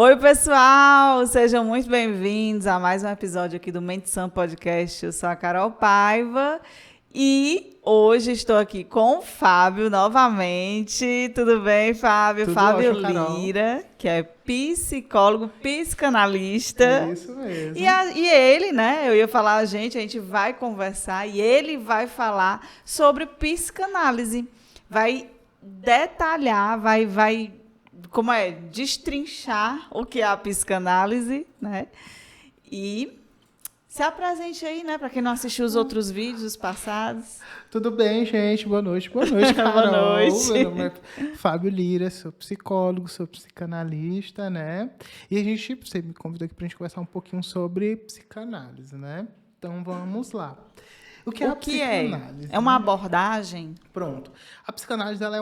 Oi, pessoal! Sejam muito bem-vindos a mais um episódio aqui do Mente Sã Podcast. Eu sou a Carol Paiva e hoje estou aqui com o Fábio novamente. Tudo bem, Fábio? Tudo Fábio ótimo, Carol. Lira, que é psicólogo, É psicanalista. isso mesmo. E ele, né? Eu ia falar a gente vai conversar e ele vai falar sobre psicanálise. Vai detalhar, vai como é, destrinchar o que é a psicanálise, né? E se apresente aí, né, para quem não assistiu os outros vídeos os passados. Tudo bem, gente? Boa noite. Boa noite, Boa Carol. noite. Meu nome é Fábio Lira, sou psicólogo, sou psicanalista, né? E você me convidou aqui pra gente conversar um pouquinho sobre psicanálise, né? Então vamos lá. O que é O a que é? psicanálise, É uma né? abordagem? Pronto. A psicanálise ela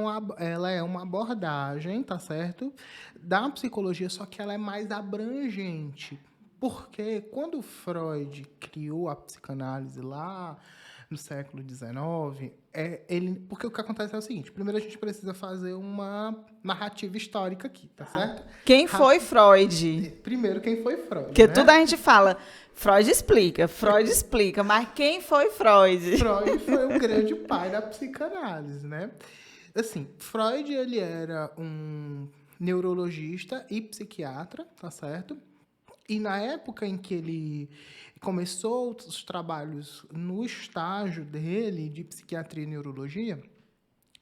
é uma abordagem, tá certo? Da psicologia, só que ela é mais abrangente. Porque quando Freud criou a psicanálise lá no século XIX, porque o que acontece é o seguinte: primeiro a gente precisa fazer uma narrativa histórica aqui, tá certo? Quem foi Freud? Primeiro, quem foi Freud, Porque né? tudo a gente fala, Freud explica, mas quem foi Freud? Freud foi o grande pai da psicanálise, né? Assim, Freud, ele era um neurologista e psiquiatra, tá certo? E na época em que ele começou os trabalhos no estágio dele de psiquiatria e neurologia,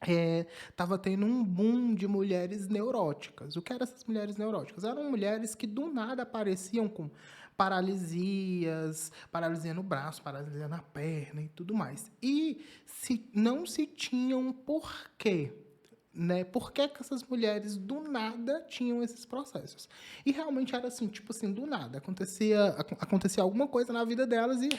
estava tendo um boom de mulheres neuróticas. O que eram essas mulheres neuróticas? Eram mulheres que do nada apareciam com paralisias, paralisia no braço, paralisia na perna e tudo mais. E não se tinha um porquê. Né? Por que essas mulheres do nada tinham esses processos? E realmente era assim, tipo assim, do nada. Acontecia alguma coisa na vida delas e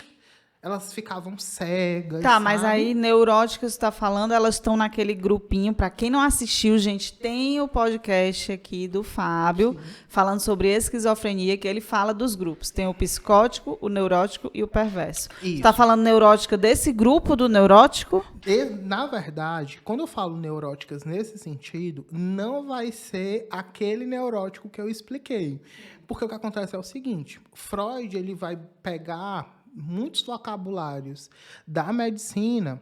elas ficavam cegas, Tá, mas aí sabe? neuróticas está falando, elas estão naquele grupinho. Para quem não assistiu, gente, tem o podcast aqui do Fábio falando sobre esquizofrenia, que ele fala dos grupos. Tem o psicótico, o neurótico e o perverso. Isso. Está falando neurótica desse grupo do neurótico? E, na verdade, quando eu falo neuróticas nesse sentido, não vai ser aquele neurótico que eu expliquei. Porque o que acontece é o seguinte: Freud ele vai pegar muitos vocabulários da medicina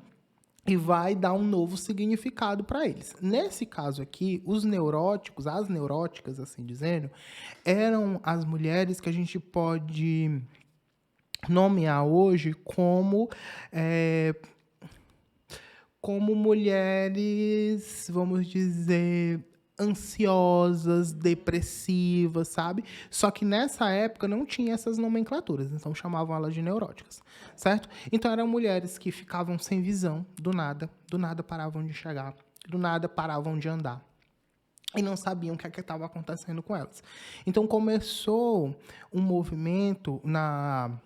e vai dar um novo significado para eles. Nesse caso aqui, os neuróticos, as neuróticas, assim dizendo, eram as mulheres que a gente pode nomear hoje como mulheres, vamos dizer, ansiosas, depressivas, sabe? Só que nessa época não tinha essas nomenclaturas, então chamavam elas de neuróticas, certo? Então eram mulheres que ficavam sem visão, do nada paravam de enxergar, do nada paravam de andar. E não sabiam o que estava acontecendo com elas. Então começou um movimento na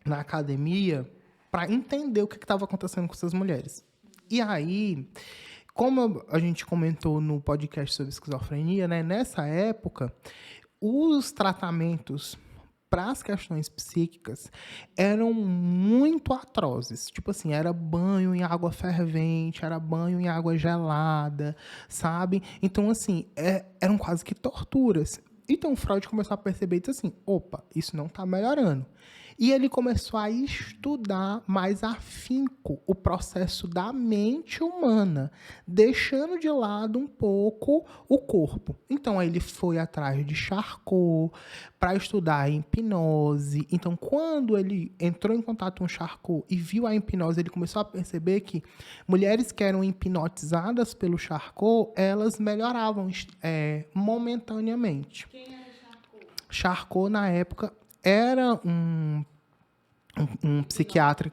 academia para entender o que estava acontecendo com essas mulheres. E aí, como a gente comentou no podcast sobre esquizofrenia, né, nessa época, os tratamentos para as questões psíquicas eram muito atrozes. Tipo assim, era banho em água fervente, era banho em água gelada, sabe? Então, assim, eram quase que torturas. Então, Freud começou a perceber e disse assim, opa, isso não está melhorando. E ele começou a estudar mais afinco o processo da mente humana, deixando de lado um pouco o corpo. Então, ele foi atrás de Charcot para estudar a hipnose. Então, quando ele entrou em contato com Charcot e viu a hipnose, ele começou a perceber que mulheres que eram hipnotizadas pelo Charcot, elas melhoravam momentaneamente. Quem é Charcot? Charcot, na época, era um psiquiatra,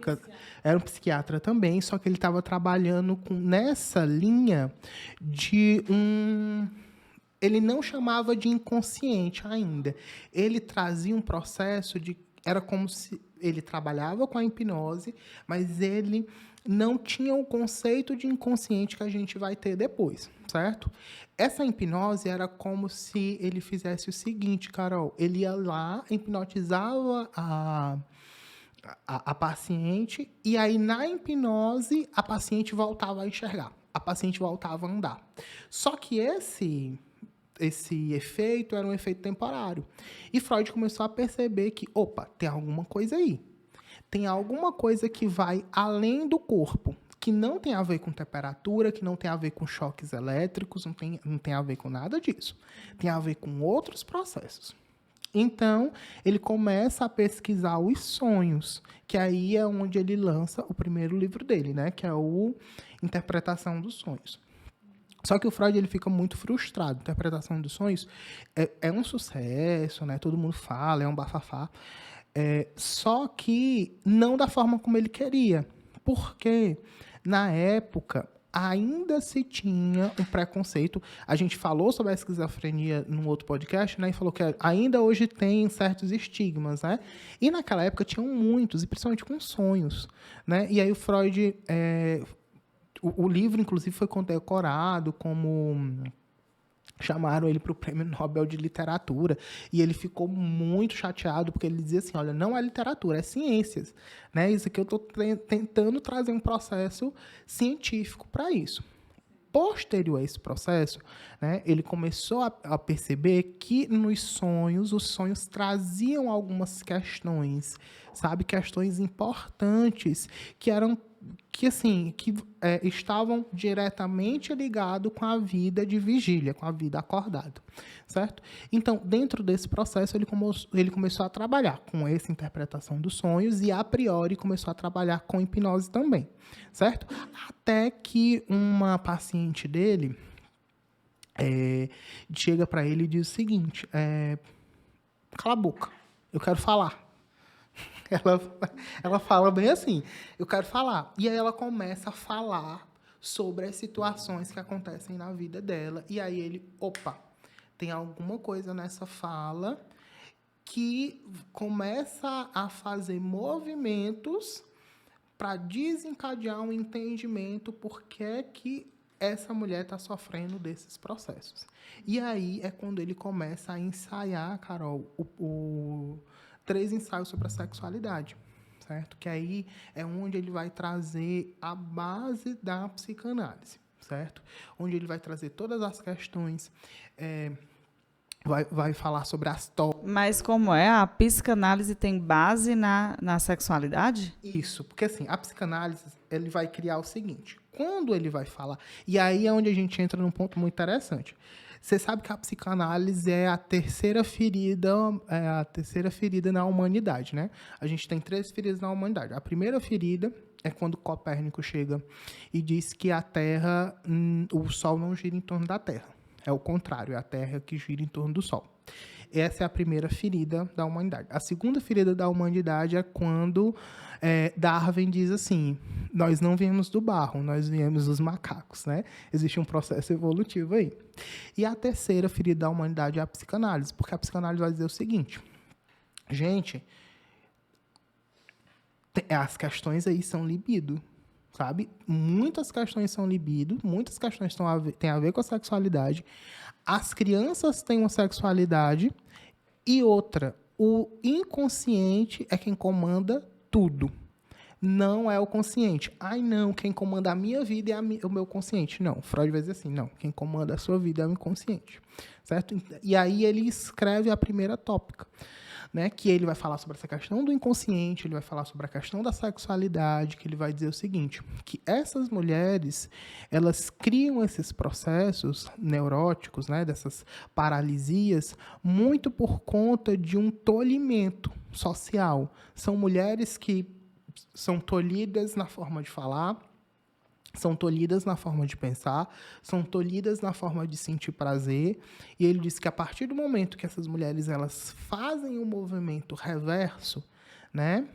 era um psiquiatra também, só que ele estava trabalhando nessa linha de ele não chamava de inconsciente ainda. Ele trazia um processo era como se ele trabalhava com a hipnose, mas ele não tinha o conceito de inconsciente que a gente vai ter depois, certo? Essa hipnose era como se ele fizesse o seguinte, Carol, ele ia lá, hipnotizava a paciente, e aí na hipnose a paciente voltava a enxergar, a paciente voltava a andar. Só que esse efeito era um efeito temporário. E Freud começou a perceber que, opa, tem alguma coisa aí. Tem alguma coisa que vai além do corpo, que não tem a ver com temperatura, que não tem a ver com choques elétricos, não tem a ver com nada disso. Tem a ver com outros processos. Então, ele começa a pesquisar os sonhos, que aí é onde ele lança o primeiro livro dele, né? Que é o Interpretação dos Sonhos. Só que o Freud ele fica muito frustrado. Interpretação dos Sonhos é um sucesso, né? Todo mundo fala, é um bafafá. Só que não da forma como ele queria. Porque, na época, ainda se tinha um preconceito. A gente falou sobre a esquizofrenia num outro podcast, né? E falou que ainda hoje tem certos estigmas, né? E naquela época tinham muitos, e principalmente com sonhos, né? E aí o Freud... O livro, inclusive, foi condecorado como... Chamaram ele para o Prêmio Nobel de Literatura e ele ficou muito chateado porque ele dizia assim, olha, não é literatura, é ciências, né? Isso aqui eu estou tentando trazer um processo científico para isso. Posterior a esse processo, né, ele começou a perceber que nos sonhos, os sonhos traziam algumas questões, sabe? Questões importantes que eram que estavam diretamente ligados com a vida de vigília, com a vida acordado, certo? Então, dentro desse processo, ele começou a trabalhar com essa interpretação dos sonhos e, a priori, começou a trabalhar com hipnose também, certo? Até que uma paciente dele chega para ele e diz o seguinte, cala a boca, eu quero falar. Ela fala bem assim, eu quero falar. E aí ela começa a falar sobre as situações que acontecem na vida dela. E aí ele, opa, tem alguma coisa nessa fala que começa a fazer movimentos para desencadear um entendimento por que essa mulher está sofrendo desses processos. E aí é quando ele começa a ensaiar, Carol, 3 ensaios sobre a sexualidade, certo? Que aí é onde ele vai trazer a base da psicanálise, certo? Onde ele vai trazer todas as questões, vai falar sobre as Mas como é? A psicanálise tem base na sexualidade? Isso, porque assim, a psicanálise, ele vai criar o seguinte, quando ele vai falar, e aí é onde a gente entra num ponto muito interessante. Você sabe que a psicanálise é a terceira ferida na humanidade, né? A gente tem 3 feridas na humanidade. A primeira ferida é quando Copérnico chega e diz que a Terra, o Sol não gira em torno da Terra. É o contrário, é a Terra que gira em torno do Sol. Essa é a primeira ferida da humanidade. A segunda ferida da humanidade é quando Darwin diz assim, nós não viemos do barro, nós viemos dos macacos, né? Existe um processo evolutivo aí. E a terceira ferida da humanidade é a psicanálise, porque a psicanálise vai dizer o seguinte, gente, as questões aí são libido, sabe? Muitas questões são libido, muitas questões têm a ver com a sexualidade. As crianças têm uma sexualidade e outra, o inconsciente é quem comanda tudo. Não é o consciente. Ai, não, quem comanda a minha vida é o meu consciente. Não, Freud vai dizer assim, não, quem comanda a sua vida é o inconsciente, certo? E aí ele escreve a primeira tópica, né, que ele vai falar sobre essa questão do inconsciente, ele vai falar sobre a questão da sexualidade, que ele vai dizer o seguinte, que essas mulheres, elas criam esses processos neuróticos, né, dessas paralisias, muito por conta de um tolhimento social. São mulheres que são tolhidas na forma de falar, são tolhidas na forma de pensar, são tolhidas na forma de sentir prazer. E ele diz que a partir do momento que essas mulheres elas fazem um movimento reverso, né,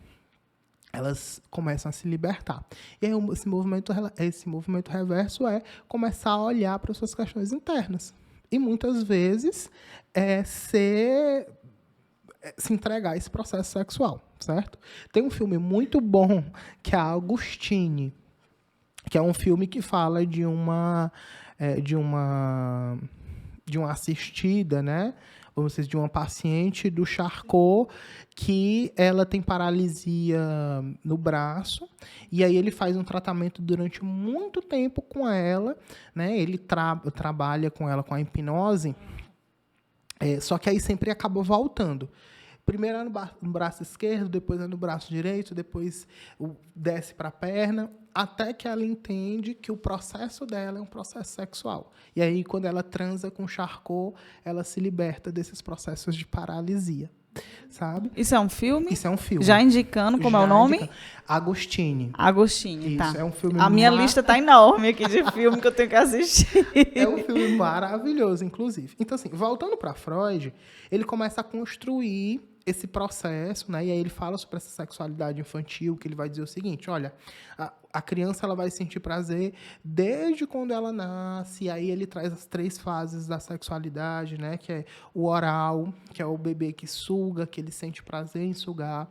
elas começam a se libertar. E aí esse movimento reverso é começar a olhar para suas questões internas. E muitas vezes se entregar a esse processo sexual, certo? Tem um filme muito bom que é a Augustine, que é um filme que fala de uma assistida, né? Vamos dizer, de uma paciente do Charcot que ela tem paralisia no braço e aí ele faz um tratamento durante muito tempo com ela, né? Ele trabalha com ela com a hipnose Só que aí sempre acaba voltando. Primeiro é no braço esquerdo, depois é no braço direito, depois desce para a perna, até que ela entende que o processo dela é um processo sexual. E aí, quando ela transa com Charcot, ela se liberta desses processos de paralisia, sabe? Isso é um filme? Isso é um filme. Já indicando como é o nome? Agostini. Agostinho, tá. Isso, é um filme A minha lista tá enorme aqui de filme que eu tenho que assistir. É um filme maravilhoso, inclusive. Então, assim, voltando para Freud, ele começa a construir esse processo, né? E aí ele fala sobre essa sexualidade infantil, que ele vai dizer o seguinte, olha, a criança ela vai sentir prazer desde quando ela nasce, e aí ele traz as 3 fases da sexualidade, né? Que é o oral, que é o bebê que suga, que ele sente prazer em sugar.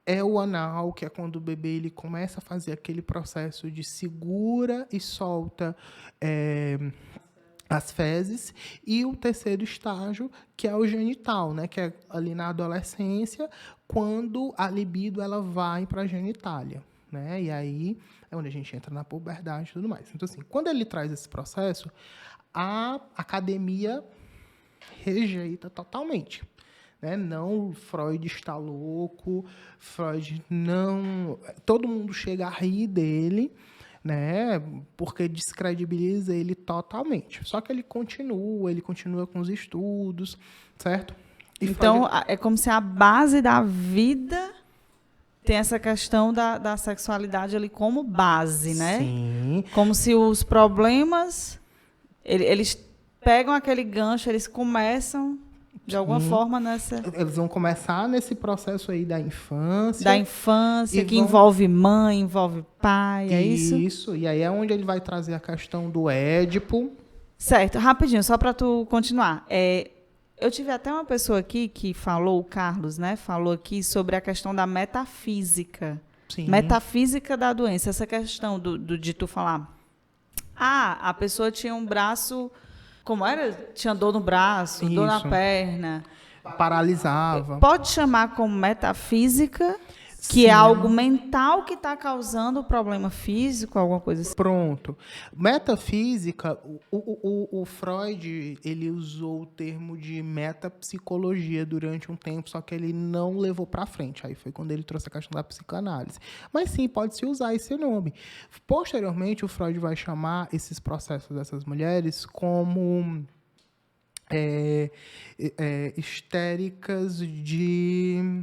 É o anal, que é quando o bebê ele começa a fazer aquele processo de segura e solta as fezes, e o terceiro estágio, que é o genital, né? Que é ali na adolescência, quando a libido ela vai para a genitália, né? E aí é onde a gente entra na puberdade e tudo mais. Então, assim, quando ele traz esse processo, a academia rejeita totalmente. Né? Não, Freud está louco, Freud não... Todo mundo chega a rir dele, né? Porque descredibiliza ele totalmente. Só que ele continua com os estudos, certo? E então, Freud... é como se a base da vida tem essa questão da sexualidade ali como base, né? Sim. Como se os problemas, eles pegam aquele gancho, eles começam, de alguma forma, nessa... Eles vão começar nesse processo aí da infância. Da infância, que envolve mãe, envolve pai, é isso? Isso, e aí é onde ele vai trazer a questão do Édipo. Certo, rapidinho, só para tu continuar. Eu tive até uma pessoa aqui que falou, o Carlos, né? Falou aqui sobre a questão da metafísica. Sim. Metafísica da doença. Essa questão de tu falar... a pessoa tinha um braço... Como era? Tinha dor no braço, dor na perna. Paralisava. Pode chamar como metafísica, que Sim. é algo mental que está causando o problema físico, alguma coisa assim. Pronto. Metafísica, o Freud, ele usou o termo de metapsicologia durante um tempo, só que ele não levou para frente. Aí foi quando ele trouxe a questão da psicanálise. Mas sim, pode-se usar esse nome. Posteriormente, o Freud vai chamar esses processos dessas mulheres como histéricas de...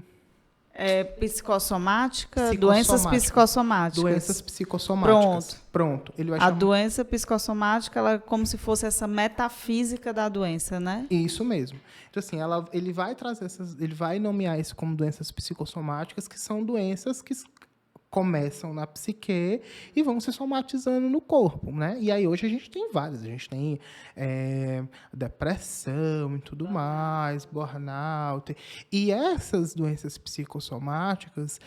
psicossomática, doenças psicossomáticas. Doenças psicossomáticas. Pronto. Ele vai a doença psicossomática, ela é como se fosse essa metafísica da doença, né? Isso mesmo. Então, assim, ele vai trazer ele vai nomear isso como doenças psicossomáticas, que são doenças que começam na psique e vão se somatizando no corpo, né? E aí hoje a gente tem várias. A gente tem depressão e tudo mais, burnout. E essas doenças psicossomáticas,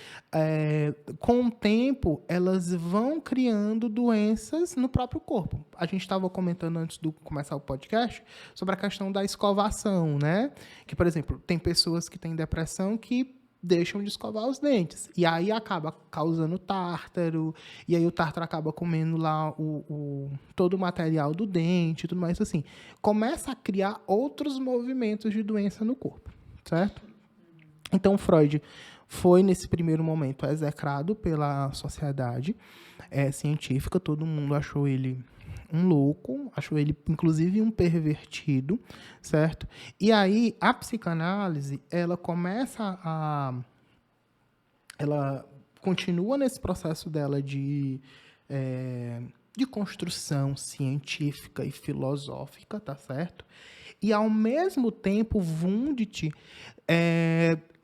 com o tempo, elas vão criando doenças no próprio corpo. A gente estava comentando antes de começar o podcast sobre a questão da escovação, né? Que, por exemplo, tem pessoas que têm depressão que deixam de escovar os dentes. E aí acaba causando tártaro, e aí o tártaro acaba comendo lá todo o material do dente e tudo mais assim. Começa a criar outros movimentos de doença no corpo, certo? Então, Freud foi, nesse primeiro momento, execrado pela sociedade científica. Todo mundo achou ele um louco, achou ele, inclusive, um pervertido, certo? E aí, a psicanálise, ela continua nesse processo dela de construção científica e filosófica, tá certo? E, ao mesmo tempo, Wundt,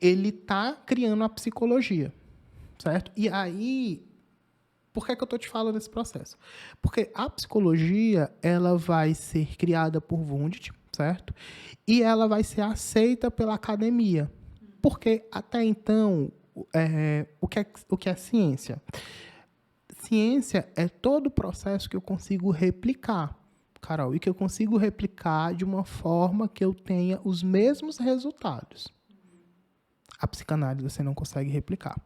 ele está criando a psicologia, certo? E aí... Por que eu estou te falando desse processo? Porque a psicologia, ela vai ser criada por Wundt, certo? E ela vai ser aceita pela academia. Porque, até então, o que é ciência? Ciência é todo o processo que eu consigo replicar, Carol, e que eu consigo replicar de uma forma que eu tenha os mesmos resultados. A psicanálise você não consegue replicar.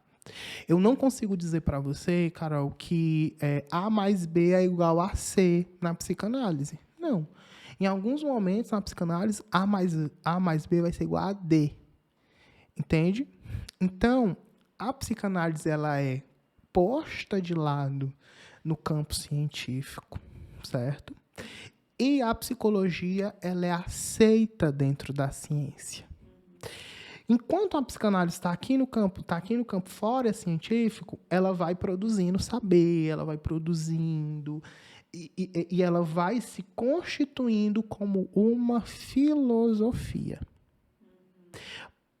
Eu não consigo dizer para você, Carol, que A mais B é igual a C na psicanálise. Não. Em alguns momentos, na psicanálise, A mais B vai ser igual a D. Entende? Então, a psicanálise ela é posta de lado no campo científico, certo? E a psicologia ela é aceita dentro da ciência. Enquanto a psicanálise está aqui no campo fora científico, ela vai produzindo saber, ela vai produzindo e ela vai se constituindo como uma filosofia.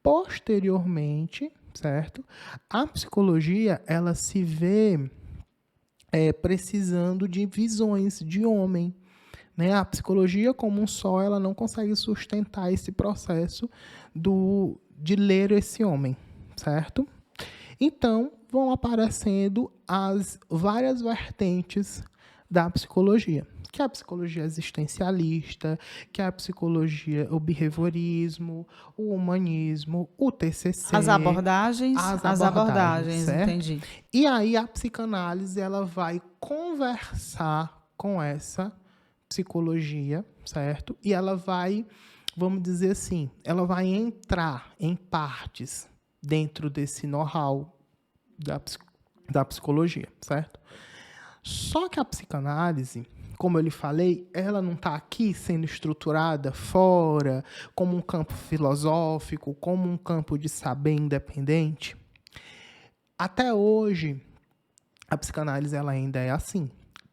Posteriormente, certo? A psicologia ela se vê precisando de visões de homem. Né? A psicologia como um só, ela não consegue sustentar esse processo de ler esse homem, certo? Então, vão aparecendo as várias vertentes da psicologia, que é a psicologia existencialista, que é a psicologia, o behaviorismo, o humanismo, o TCC. As abordagens, certo? Entendi. E aí a psicanálise ela vai conversar com essa psicologia, certo? E ela vai, vamos dizer assim, ela vai entrar em partes dentro desse know-how da psicologia, certo? Só que a psicanálise, como eu lhe falei, ela não está aqui sendo estruturada fora, como um campo filosófico, como um campo de saber independente. Até hoje, a psicanálise ela ainda é assim.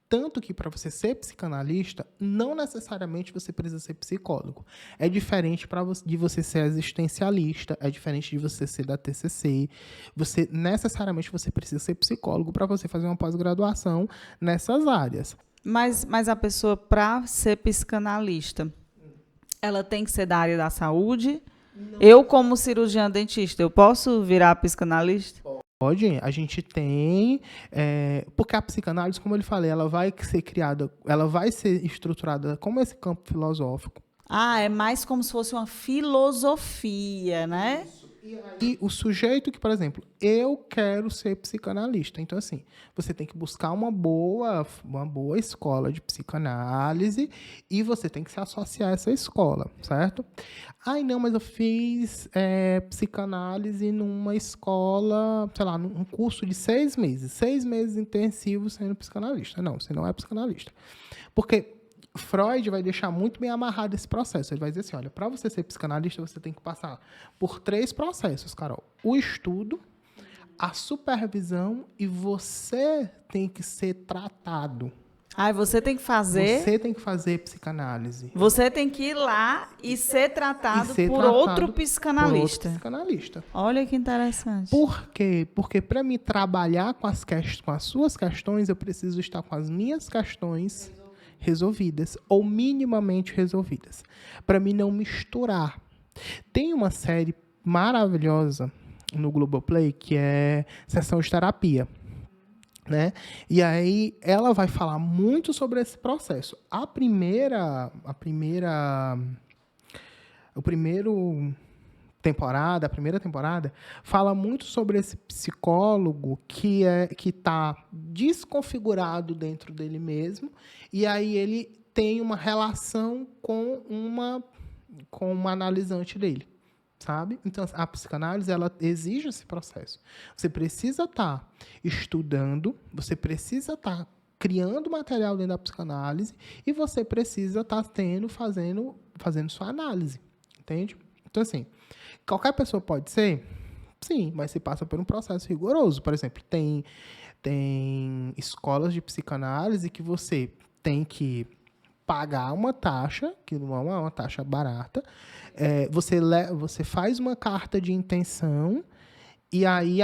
Tanto que para você ser psicanalista, não necessariamente você precisa ser psicólogo. É diferente de você ser existencialista, é diferente de você ser da TCC. Necessariamente você precisa ser psicólogo para você fazer uma pós-graduação nessas áreas. Mas a pessoa, para ser psicanalista, ela tem que ser da área da saúde? Não. Eu, como cirurgiã dentista, eu posso virar psicanalista? Pode, a gente tem, porque a psicanálise, como eu falei, ela vai ser criada, ela vai ser estruturada como esse campo filosófico. Ah, é mais como se fosse uma filosofia, né? Isso. E aí, o sujeito que, por exemplo, eu quero ser psicanalista. Então, assim, você tem que buscar uma boa escola de psicanálise e você tem que se associar a essa escola, certo? Ai, não, mas eu fiz psicanálise numa escola, sei lá, num curso de 6 meses. 6 meses intensivos sendo psicanalista. Não, você não é psicanalista. Porque Freud vai deixar muito bem amarrado esse processo. Ele vai dizer assim, olha, para você ser psicanalista, você tem que passar por 3 processos, Carol. O estudo, a supervisão e você tem que ser tratado. Você tem que fazer... Você tem que fazer psicanálise. Você tem que ir lá e ser tratado por outro psicanalista. Olha que interessante. Por quê? Porque para me trabalhar com as suas questões, eu preciso estar com as minhas questões resolvidas, ou minimamente resolvidas, para mim não misturar. Tem uma série maravilhosa no Globoplay que é Sessão de Terapia, né? E aí ela vai falar muito sobre esse processo. A primeira temporada fala muito sobre esse psicólogo que está desconfigurado dentro dele mesmo, e aí ele tem uma relação com uma analisante dele, sabe? Então, a psicanálise ela exige esse processo. Você precisa estar estudando, você precisa estar criando material dentro da psicanálise e você precisa estar fazendo sua análise, entende? Então, assim, qualquer pessoa pode ser? Sim, mas se passa por um processo rigoroso. Por exemplo, tem escolas de psicanálise que você tem que pagar uma taxa, que não é uma taxa barata. Você faz uma carta de intenção e aí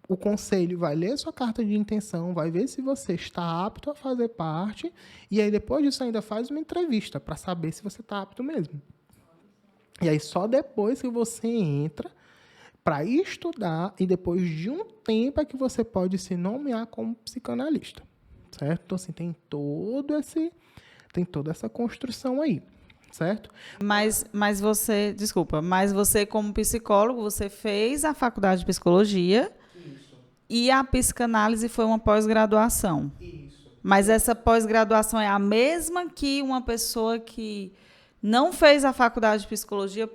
o conselho vai ler sua carta de intenção, vai ver se você está apto a fazer parte e aí depois disso ainda faz uma entrevista para saber se você está apto mesmo. E aí só depois que você entra para estudar e depois de um tempo é que você pode se nomear como psicanalista, certo? Então, assim, tem toda essa construção aí, certo? Mas você como psicólogo, você fez a faculdade de psicologia. Isso. E a psicanálise foi uma pós-graduação. Isso. Mas essa pós-graduação é a mesma que uma pessoa que não fez a faculdade de psicologia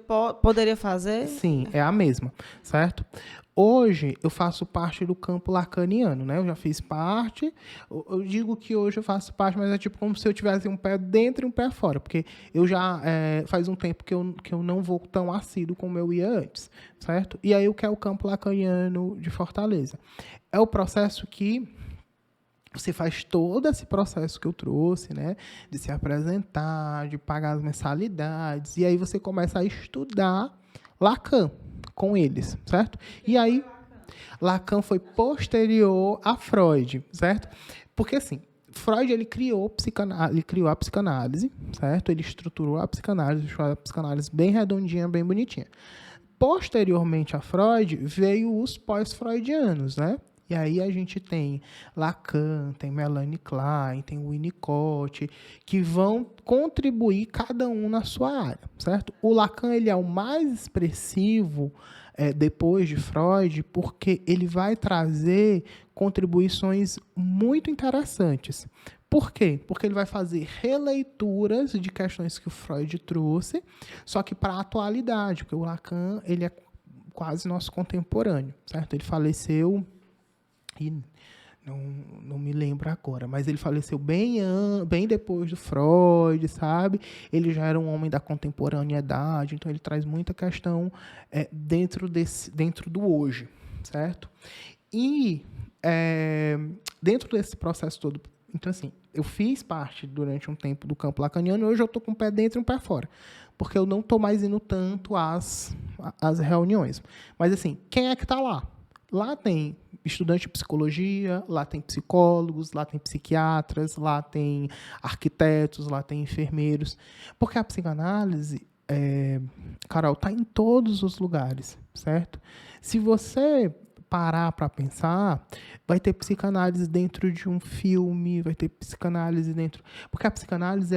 poderia fazer? Sim, é a mesma, certo? Hoje eu faço parte do campo lacaniano, né? Eu já fiz parte, eu digo que hoje eu faço parte, mas é tipo como se eu tivesse um pé dentro e um pé fora, porque eu já faz um tempo que eu não vou tão assíduo como eu ia antes, certo? E aí o que é o campo lacaniano de Fortaleza? É o processo que você faz todo esse processo que eu trouxe, né? De se apresentar, de pagar as mensalidades. E aí você começa a estudar Lacan com eles, certo? E aí, Lacan foi posterior a Freud, certo? Porque, assim, Freud ele criou a psicanálise, certo? Ele estruturou a psicanálise, deixou a psicanálise bem redondinha, bem bonitinha. Posteriormente a Freud, veio os pós-freudianos, né? E aí a gente tem Lacan, tem Melanie Klein, tem Winnicott, que vão contribuir cada um na sua área, certo? O Lacan ele é o mais expressivo depois de Freud, porque ele vai trazer contribuições muito interessantes. Por quê? Porque ele vai fazer releituras de questões que o Freud trouxe, só que para a atualidade, porque o Lacan ele é quase nosso contemporâneo, certo? Ele faleceu e não me lembro agora, mas ele faleceu bem depois do Freud, sabe? Ele já era um homem da contemporaneidade, então ele traz muita questão dentro do hoje, certo? E dentro desse processo todo, então assim, eu fiz parte durante um tempo do campo lacaniano e hoje eu estou com um pé dentro e um pé fora, porque eu não estou mais indo tanto às reuniões. Mas assim, quem é que está lá? Lá tem estudante de psicologia, lá tem psicólogos, lá tem psiquiatras, lá tem arquitetos, lá tem enfermeiros. Porque a psicanálise, Carol, está em todos os lugares, certo? Se você parar para pensar, vai ter psicanálise dentro de um filme, vai ter psicanálise dentro... Porque a psicanálise,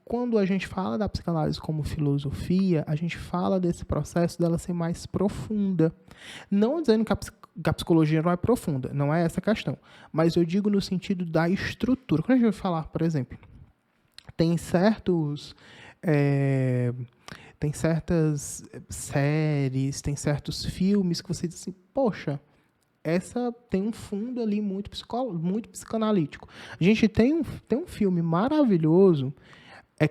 quando a gente fala da psicanálise como filosofia, a gente fala desse processo dela ser mais profunda. Não dizendo que a psicologia não é profunda, não é essa a questão. Mas eu digo no sentido da estrutura. Quando a gente vai falar, por exemplo, tem certas séries, tem certos filmes que você diz assim, poxa, essa tem um fundo ali muito psicanalítico. A gente tem um filme maravilhoso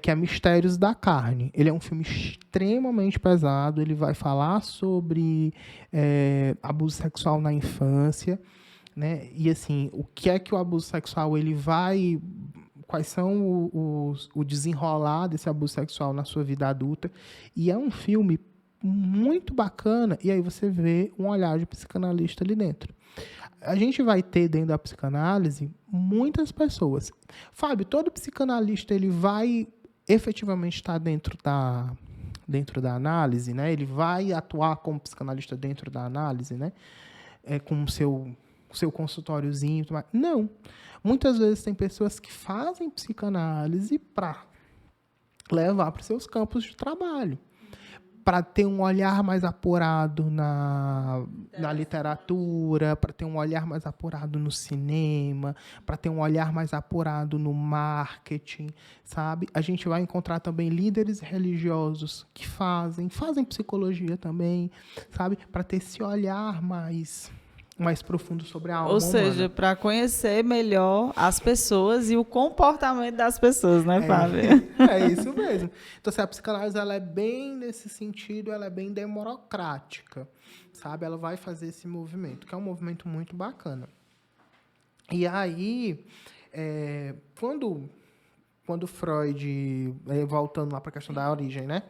que é Mistérios da Carne. Ele é um filme extremamente pesado, ele vai falar sobre abuso sexual na infância, né? E assim, o que é que o abuso sexual ele vai... Quais são o desenrolar desse abuso sexual na sua vida adulta. E é um filme muito bacana, e aí você vê um olhar de psicanalista ali dentro. A gente vai ter dentro da psicanálise muitas pessoas. Fábio, todo psicanalista ele vai efetivamente estar dentro da análise, né? Ele vai atuar como psicanalista dentro da análise, né? Com o seu consultóriozinho. Não. Muitas vezes tem pessoas que fazem psicanálise para levar para os seus campos de trabalho, para ter um olhar mais apurado na literatura, para ter um olhar mais apurado no cinema, para ter um olhar mais apurado no marketing, sabe? A gente vai encontrar também líderes religiosos que fazem psicologia também, sabe? Para ter esse olhar mais profundo sobre a alma humana. Ou seja, para conhecer melhor as pessoas e o comportamento das pessoas, né, Fábio? É isso mesmo. Então, assim, a psicanálise ela é bem nesse sentido, ela é bem democrática, sabe? Ela vai fazer esse movimento, que é um movimento muito bacana. E aí, quando Freud, voltando lá para a questão da origem, né?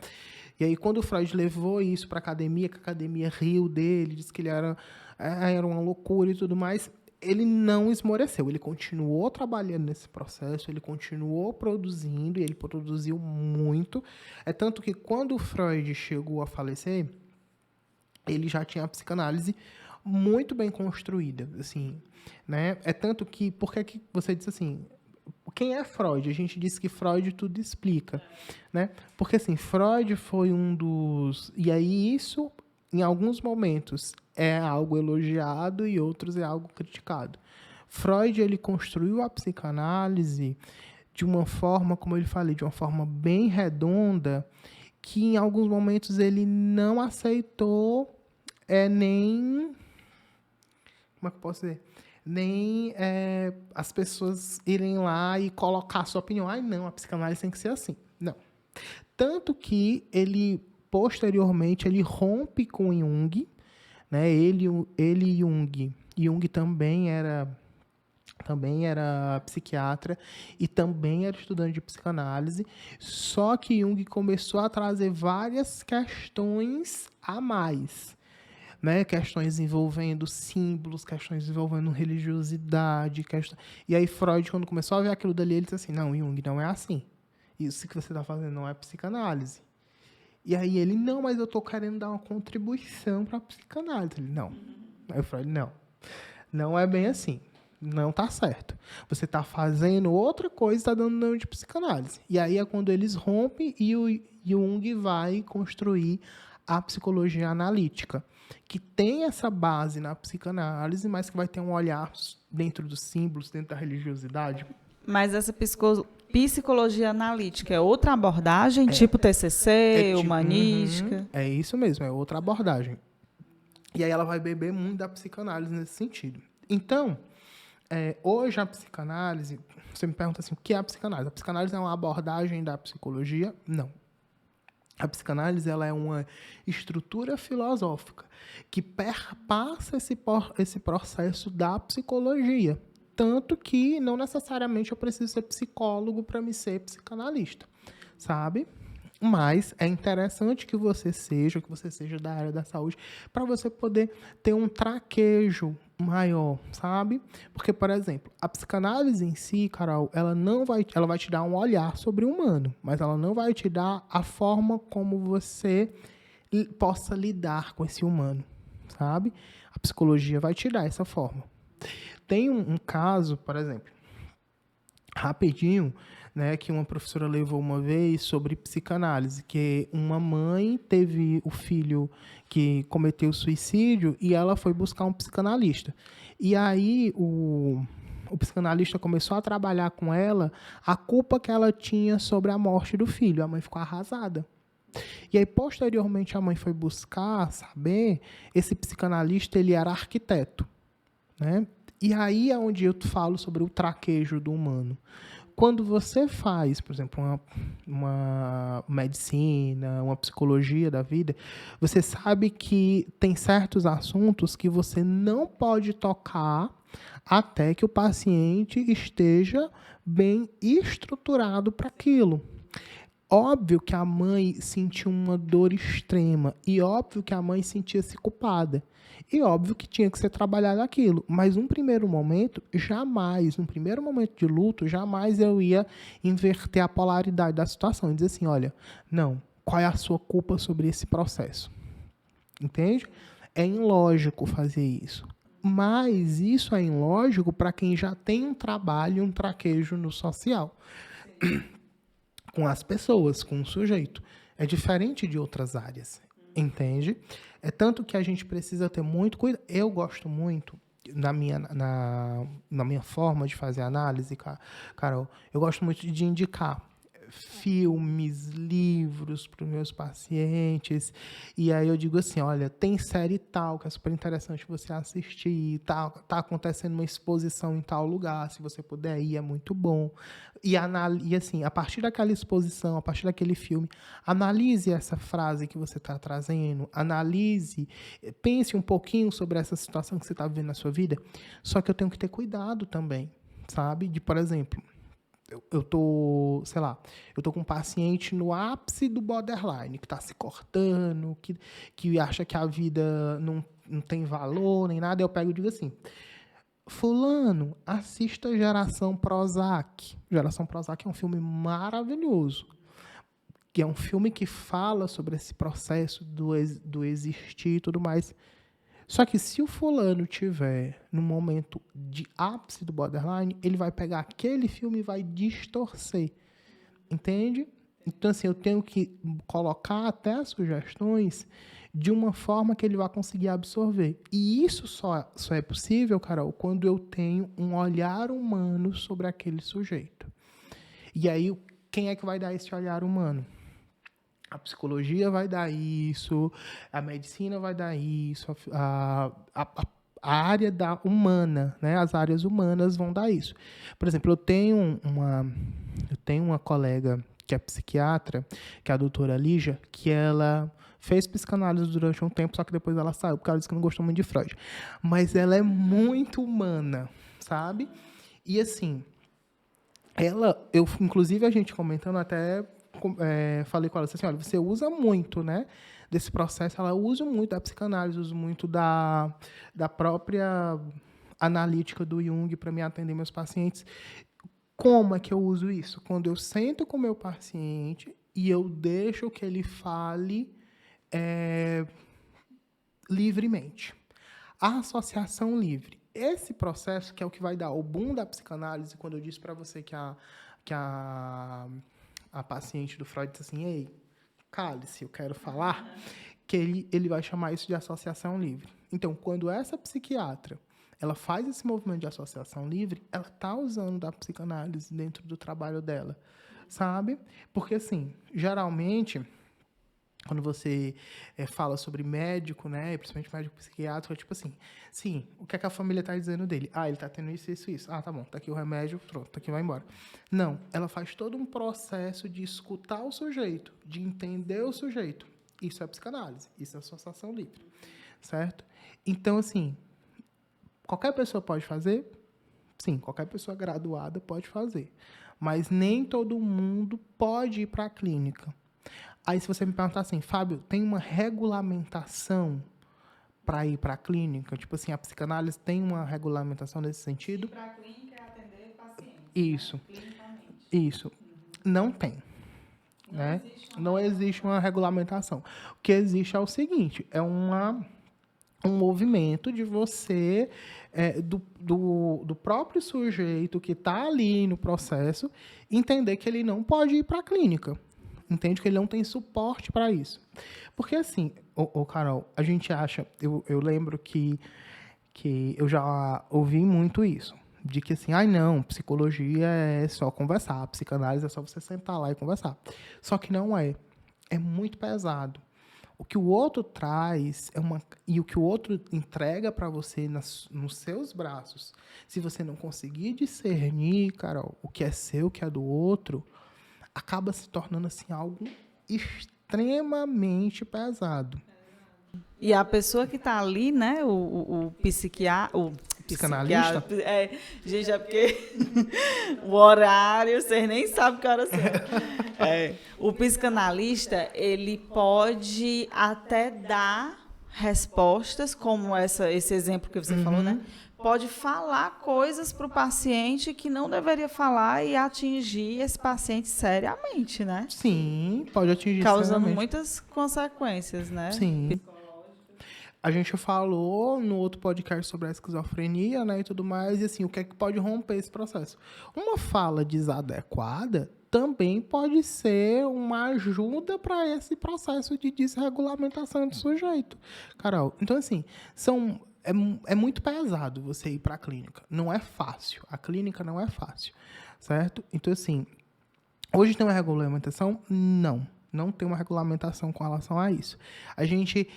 E aí, quando o Freud levou isso para a academia, que a academia riu dele, disse que ele era uma loucura e tudo mais, ele não esmoreceu. Ele continuou trabalhando nesse processo, ele continuou produzindo, e ele produziu muito. É tanto que, quando o Freud chegou a falecer, ele já tinha a psicanálise muito bem construída, assim, né? É tanto que, por que você disse assim... Quem é Freud? A gente disse que Freud tudo explica, né? Porque, assim, Freud foi um dos... E aí isso, em alguns momentos, é algo elogiado e outros é algo criticado. Freud, ele construiu a psicanálise de uma forma, como eu falei, de uma forma bem redonda, que em alguns momentos ele não aceitou nem... Como é que eu posso dizer? Nem as pessoas irem lá e colocar a sua opinião. Ai, não, a psicanálise tem que ser assim. Não. Tanto que ele, posteriormente, ele rompe com Jung, né? Ele e Jung também era psiquiatra e também era estudante de psicanálise, só que Jung começou a trazer várias questões a mais, né? Questões envolvendo símbolos, questões envolvendo religiosidade, e aí Freud, quando começou a ver aquilo dali, ele disse assim, não, Jung, não é assim. Isso que você está fazendo não é psicanálise. E aí ele, não, mas eu estou querendo dar uma contribuição para a psicanálise. Ele, não. Aí o Freud, não é bem assim. Não está certo. Você está fazendo outra coisa e está dando nome de psicanálise. E aí é quando eles rompem e o Jung vai construir a psicologia analítica, que tem essa base na psicanálise, mas que vai ter um olhar dentro dos símbolos, dentro da religiosidade. Mas essa psicologia analítica é outra abordagem, tipo TCC, humanística? É isso mesmo, é outra abordagem. E aí ela vai beber muito da psicanálise nesse sentido. Então, hoje a psicanálise, você me pergunta assim, o que é a psicanálise? A psicanálise é uma abordagem da psicologia? Não. A psicanálise ela é uma estrutura filosófica que perpassa esse processo da psicologia. Tanto que não necessariamente eu preciso ser psicólogo para me ser psicanalista, sabe? Mas é interessante que você seja da área da saúde, para você poder ter um traquejo maior, sabe? Porque, por exemplo, a psicanálise em si, Carol, ela vai te dar um olhar sobre o humano, mas ela não vai te dar a forma como você possa lidar com esse humano, sabe? A psicologia vai te dar essa forma. Tem um caso, por exemplo, rapidinho, né, que uma professora levou uma vez sobre psicanálise, que uma mãe teve o filho que cometeu suicídio e ela foi buscar um psicanalista. E aí o psicanalista começou a trabalhar com ela a culpa que ela tinha sobre a morte do filho. A mãe ficou arrasada. E aí, posteriormente, a mãe foi buscar saber, esse psicanalista ele era arquiteto, né? E aí é onde eu falo sobre o traquejo do humano. Quando você faz, por exemplo, uma medicina, uma psicologia da vida, você sabe que tem certos assuntos que você não pode tocar até que o paciente esteja bem estruturado para aquilo. Óbvio que a mãe sentiu uma dor extrema e óbvio que a mãe sentia-se culpada. E óbvio que tinha que ser trabalhado aquilo. Mas num primeiro momento de luto, jamais eu ia inverter a polaridade da situação. E dizer assim, olha, não, qual é a sua culpa sobre esse processo? Entende? É ilógico fazer isso. Mas isso é ilógico para quem já tem um trabalho, um traquejo no social. Com as pessoas, com o sujeito. É diferente de outras áreas. Entende? É tanto que a gente precisa ter muito cuidado. Eu gosto muito, na minha forma de fazer análise, Carol, eu gosto muito de indicar filmes, livros para os meus pacientes. E aí eu digo assim, olha, tem série tal que é super interessante você assistir, tá acontecendo uma exposição em tal lugar, se você puder ir, é muito bom. E assim, a partir daquela exposição, a partir daquele filme, analise essa frase que você está trazendo, pense um pouquinho sobre essa situação que você está vivendo na sua vida. Só que eu tenho que ter cuidado também, sabe? De, por exemplo, eu tô com um paciente no ápice do borderline, que está se cortando, que acha que a vida não tem valor nem nada. Eu pego e digo assim, fulano, assista Geração Prozac. Geração Prozac é um filme maravilhoso, que é um filme que fala sobre esse processo do existir e tudo mais. Só que se o fulano tiver no momento de ápice do borderline, ele vai pegar aquele filme e vai distorcer. Entende? Então, assim, eu tenho que colocar até as sugestões de uma forma que ele vai conseguir absorver. E isso só é possível, Carol, quando eu tenho um olhar humano sobre aquele sujeito. E aí, quem é que vai dar esse olhar humano? A psicologia vai dar isso, a medicina vai dar isso, a área humana, né? As áreas humanas vão dar isso. Por exemplo, eu tenho uma colega que é psiquiatra, que é a doutora Lígia, que ela fez psicanálise durante um tempo, só que depois ela saiu, porque ela disse que não gostou muito de Freud. Mas ela é muito humana, sabe? E assim, inclusive a gente comentando até, falei com ela assim, olha, você usa muito, né, desse processo, ela usa muito da psicanálise, usa muito da própria analítica do Jung para me atender meus pacientes. Como é que eu uso isso? Quando eu sento com o meu paciente e eu deixo que ele fale livremente. A associação livre. Esse processo que é o que vai dar o boom da psicanálise, quando eu disse para você que a paciente do Freud disse assim, ei, cale-se, eu quero falar, que ele vai chamar isso de associação livre. Então, quando essa psiquiatra ela faz esse movimento de associação livre, ela está usando da psicanálise dentro do trabalho dela, sabe? Porque, assim, geralmente, quando você fala sobre médico, né, principalmente médico psiquiátrico, é tipo assim, sim, o que é que a família está dizendo dele? Ah, ele está tendo isso, isso, isso. Ah, tá bom, tá aqui o remédio, pronto, tá aqui, vai embora. Não, ela faz todo um processo de escutar o sujeito, de entender o sujeito. Isso é psicanálise, isso é associação livre, certo? Então, assim, qualquer pessoa pode fazer? Sim, qualquer pessoa graduada pode fazer. Mas nem todo mundo pode ir para a clínica. Aí, se você me perguntar assim, Fábio, tem uma regulamentação para ir para a clínica? Tipo assim, a psicanálise tem uma regulamentação nesse sentido? Ir para a clínica é atender pacientes. Isso. Né? Isso. Não tem. Né? Não existe uma regulamentação. O que existe é o seguinte, é um movimento de você, do próprio sujeito que está ali no processo, entender que ele não pode ir para a clínica. Entende que ele não tem suporte para isso. Porque, assim, Carol, a gente acha... Eu lembro que eu já ouvi muito isso. De que, assim, não, psicologia é só conversar, psicanálise é só você sentar lá e conversar. Só que não é. É muito pesado. O que o outro traz e o que o outro entrega para você nos seus braços, se você não conseguir discernir, Carol, o que é seu, o que é do outro, acaba se tornando assim algo extremamente pesado. E a pessoa que está ali, né, o psiquiatra, psicanalista? Gente, é porque o horário, vocês nem sabem que hora são. O psicanalista, ele pode até dar respostas, como esse exemplo que você falou, né? Pode falar coisas para o paciente que não deveria falar e atingir esse paciente seriamente, né? Sim, pode atingir causando seriamente. Muitas consequências, né? Sim. A gente falou no outro podcast sobre a esquizofrenia, né, e tudo mais, e assim, o que é que pode romper esse processo? Uma fala desadequada também pode ser uma ajuda para esse processo de desregulamentação do sujeito. Carol, então assim, é muito pesado você ir para a clínica. Não é fácil. A clínica não é fácil, certo? Então assim, hoje tem uma regulamentação? Não tem uma regulamentação com relação a isso. A gente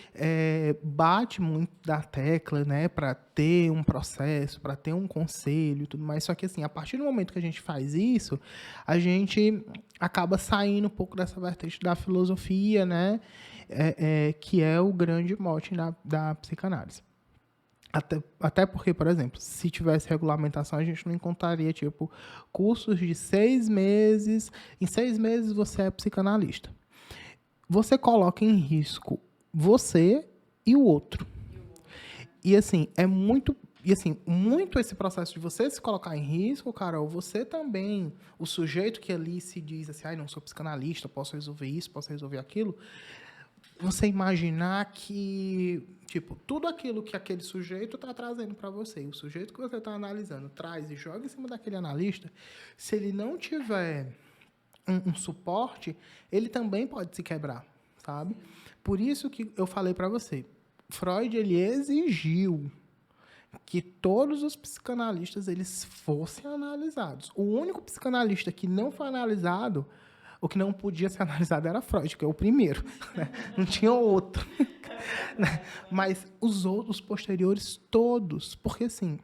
bate muito da tecla, né, para ter um processo, para ter um conselho e tudo mais. Só que, assim, a partir do momento que a gente faz isso, a gente acaba saindo um pouco dessa vertente da filosofia, né, que é o grande mote da psicanálise. Até porque, por exemplo, se tivesse regulamentação, a gente não encontraria, tipo, cursos de 6 meses. Em 6 meses você é psicanalista. Você coloca em risco você e o outro. E assim, muito esse processo de você se colocar em risco, Carol, você também, o sujeito que ali se diz assim, não sou psicanalista, posso resolver isso, posso resolver aquilo, você imaginar que, tipo, tudo aquilo que aquele sujeito está trazendo para você, o sujeito que você está analisando traz e joga em cima daquele analista, se ele não tiver um suporte, ele também pode se quebrar, sabe? Por isso que eu falei para você, Freud ele exigiu que todos os psicanalistas eles fossem analisados. O único psicanalista que não foi analisado, o que não podia ser analisado era Freud, que é o primeiro, né? Não tinha outro. Mas os outros posteriores todos, porque assim,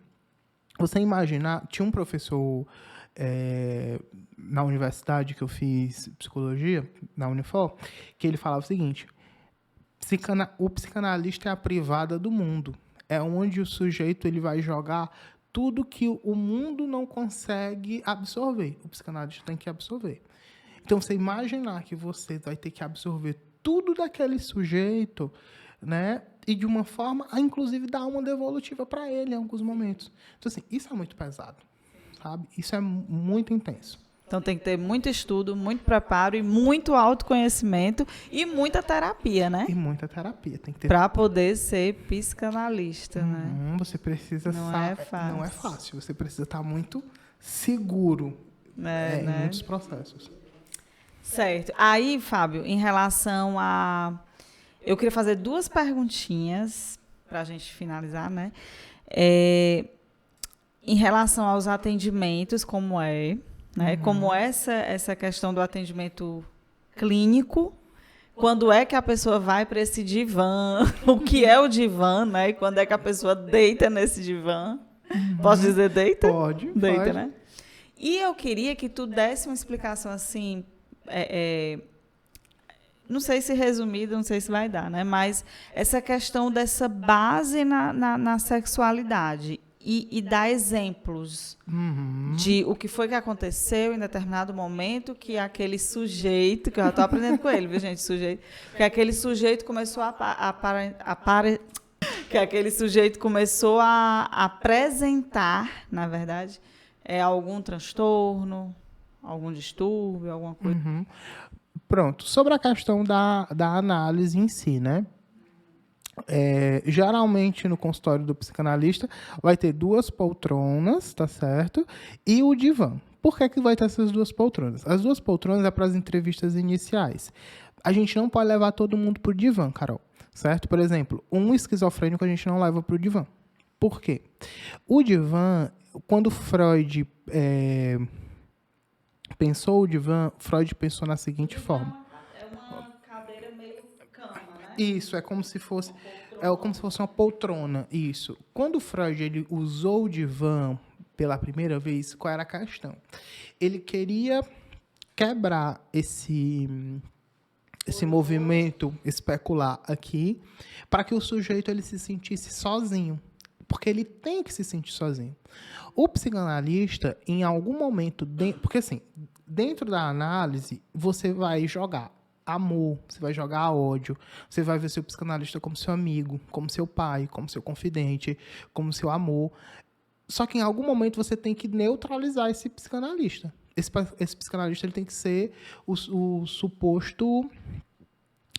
você imaginar, tinha um professor na universidade que eu fiz psicologia, na Unifor, que ele falava o seguinte: o psicanalista é a privada do mundo. É onde o sujeito ele vai jogar tudo que o mundo não consegue absorver. O psicanalista tem que absorver. Então, você imaginar que você vai ter que absorver tudo daquele sujeito, né? E de uma forma a, inclusive, dar uma devolutiva para ele em alguns momentos. Então, assim, isso é muito pesado, sabe? Isso é muito intenso. Então tem que ter muito estudo, muito preparo e muito autoconhecimento e muita terapia, né? E muita terapia. Tem que ter... Para poder ser psicanalista, né? Você precisa... Não é fácil. Não é fácil. Você precisa estar muito seguro né? em muitos processos. Certo. Aí, Fábio, em relação a... Eu queria fazer 2 perguntinhas para a gente finalizar, né? Em relação aos atendimentos, como é... Né? Como essa questão do atendimento clínico, quando é que a pessoa vai para esse divã, o que é o divã, né? E quando é que a pessoa deita nesse divã. Posso dizer deita? Pode. Deita, né? E eu queria que tu desse uma explicação assim, não sei se resumida, não sei se vai dar, né? Mas essa questão dessa base na sexualidade. E dar exemplos de o que foi que aconteceu em determinado momento que aquele sujeito, que eu já estou aprendendo com ele, viu, gente, sujeito, que aquele sujeito começou que aquele sujeito começou a apresentar, na verdade, algum transtorno, algum distúrbio, alguma coisa. Pronto. Sobre a questão da análise em si, né? Geralmente no consultório do psicanalista vai ter 2 poltronas, tá certo? E o divã. Por que vai ter essas 2 poltronas? As 2 poltronas é para as entrevistas iniciais. A gente não pode levar todo mundo pro divã, Carol, certo? Por exemplo, um esquizofrênico a gente não leva pro divã. Por quê? O divã, quando Freud pensou o divã, Freud pensou na seguinte forma. Isso, é como se fosse uma poltrona, isso. Quando Freud ele usou o divã pela primeira vez, qual era a questão? Ele queria quebrar esse movimento especular aqui, para que o sujeito ele se sentisse sozinho, porque ele tem que se sentir sozinho. O psicanalista, em algum momento, porque assim, dentro da análise, você vai jogar amor, você vai jogar ódio, você vai ver seu psicanalista como seu amigo, como seu pai, como seu confidente, como seu amor. Só que em algum momento você tem que neutralizar esse psicanalista. Esse psicanalista ele tem que ser o suposto...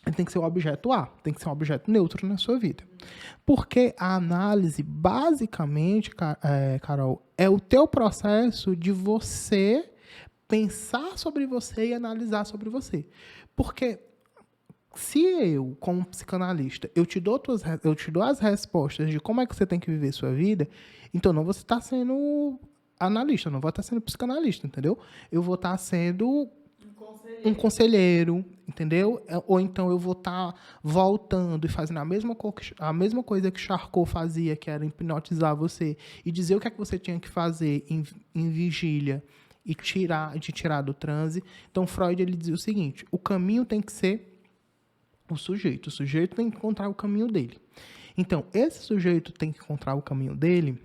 Ele tem que ser o objeto A, tem que ser um objeto neutro na sua vida. Porque a análise, basicamente, Carol, é o teu processo de você pensar sobre você e analisar sobre você. Porque se eu, como psicanalista, eu te dou as respostas de como é que você tem que viver sua vida, então não vou estar sendo analista, não vou estar sendo psicanalista, entendeu? Eu vou estar sendo um conselheiro, entendeu? Ou então eu vou estar voltando e fazendo a mesma coisa que Charcot fazia, que era hipnotizar você e dizer o que é que você tinha que fazer em vigília e te tirar do transe. Então, Freud ele dizia o seguinte: o caminho tem que ser o sujeito tem que encontrar o caminho dele. Então, esse sujeito tem que encontrar o caminho dele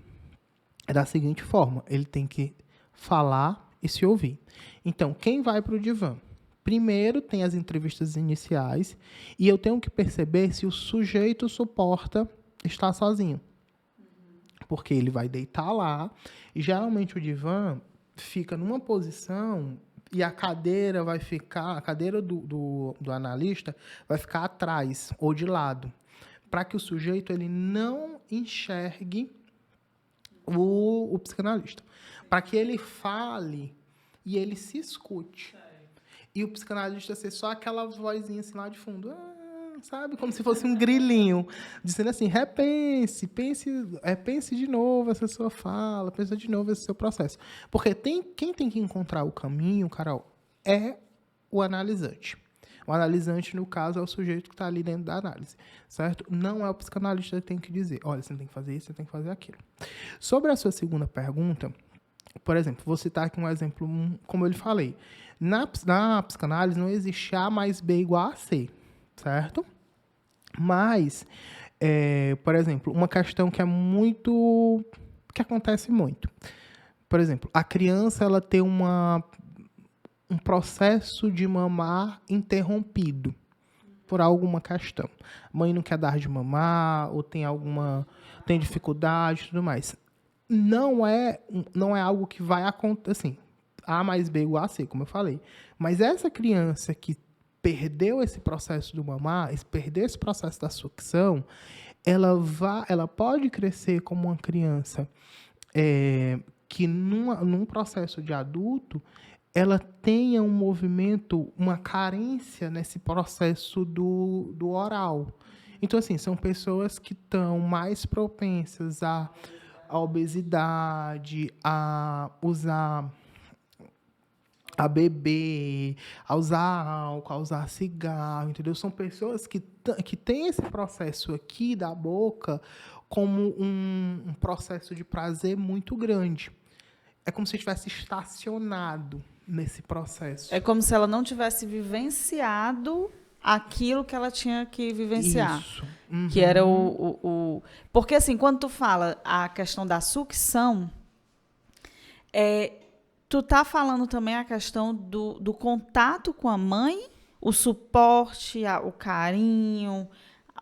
da seguinte forma: ele tem que falar e se ouvir. Então, quem vai para o divã? Primeiro tem as entrevistas iniciais e eu tenho que perceber se o sujeito suporta estar sozinho. Porque ele vai deitar lá e geralmente o divã fica numa posição e a cadeira do analista vai ficar atrás ou de lado, para que o sujeito ele não enxergue o psicanalista, para que ele fale e ele se escute. E o psicanalista ser só aquela vozinha assim lá de fundo. sabe? Como se fosse um grilinho, dizendo assim, repense, pense de novo essa sua fala, pense de novo esse seu processo. Porque quem tem que encontrar o caminho, Carol, é o analisante. O analisante, no caso, é o sujeito que está ali dentro da análise, certo? Não é o psicanalista que tem que dizer, olha, você tem que fazer isso, você tem que fazer aquilo. Sobre a sua segunda pergunta, por exemplo, vou citar aqui um exemplo, como eu lhe falei. Na psicanálise não existe A mais B igual a C, certo? Mas, por exemplo, uma questão que que acontece muito. Por exemplo, a criança ela tem um processo de mamar interrompido por alguma questão. A mãe não quer dar de mamar, ou tem dificuldade e tudo mais. Não é algo que vai acontecer, assim, A mais B igual a C, como eu falei. Mas essa criança que perdeu esse processo do mamar, perdeu esse processo da sucção, ela pode crescer como uma criança que num processo de adulto, ela tenha um movimento, uma carência nesse processo do oral. Então, assim, são pessoas que estão mais propensas à obesidade, a beber, a usar álcool, a usar cigarro, entendeu? São pessoas que têm esse processo aqui da boca como um processo de prazer muito grande. É como se estivesse estacionado nesse processo. É como se ela não tivesse vivenciado aquilo que ela tinha que vivenciar. Isso. Uhum. Que era Porque, assim, quando tu fala a questão da sucção, tu tá falando também a questão do contato com a mãe, o suporte, o carinho,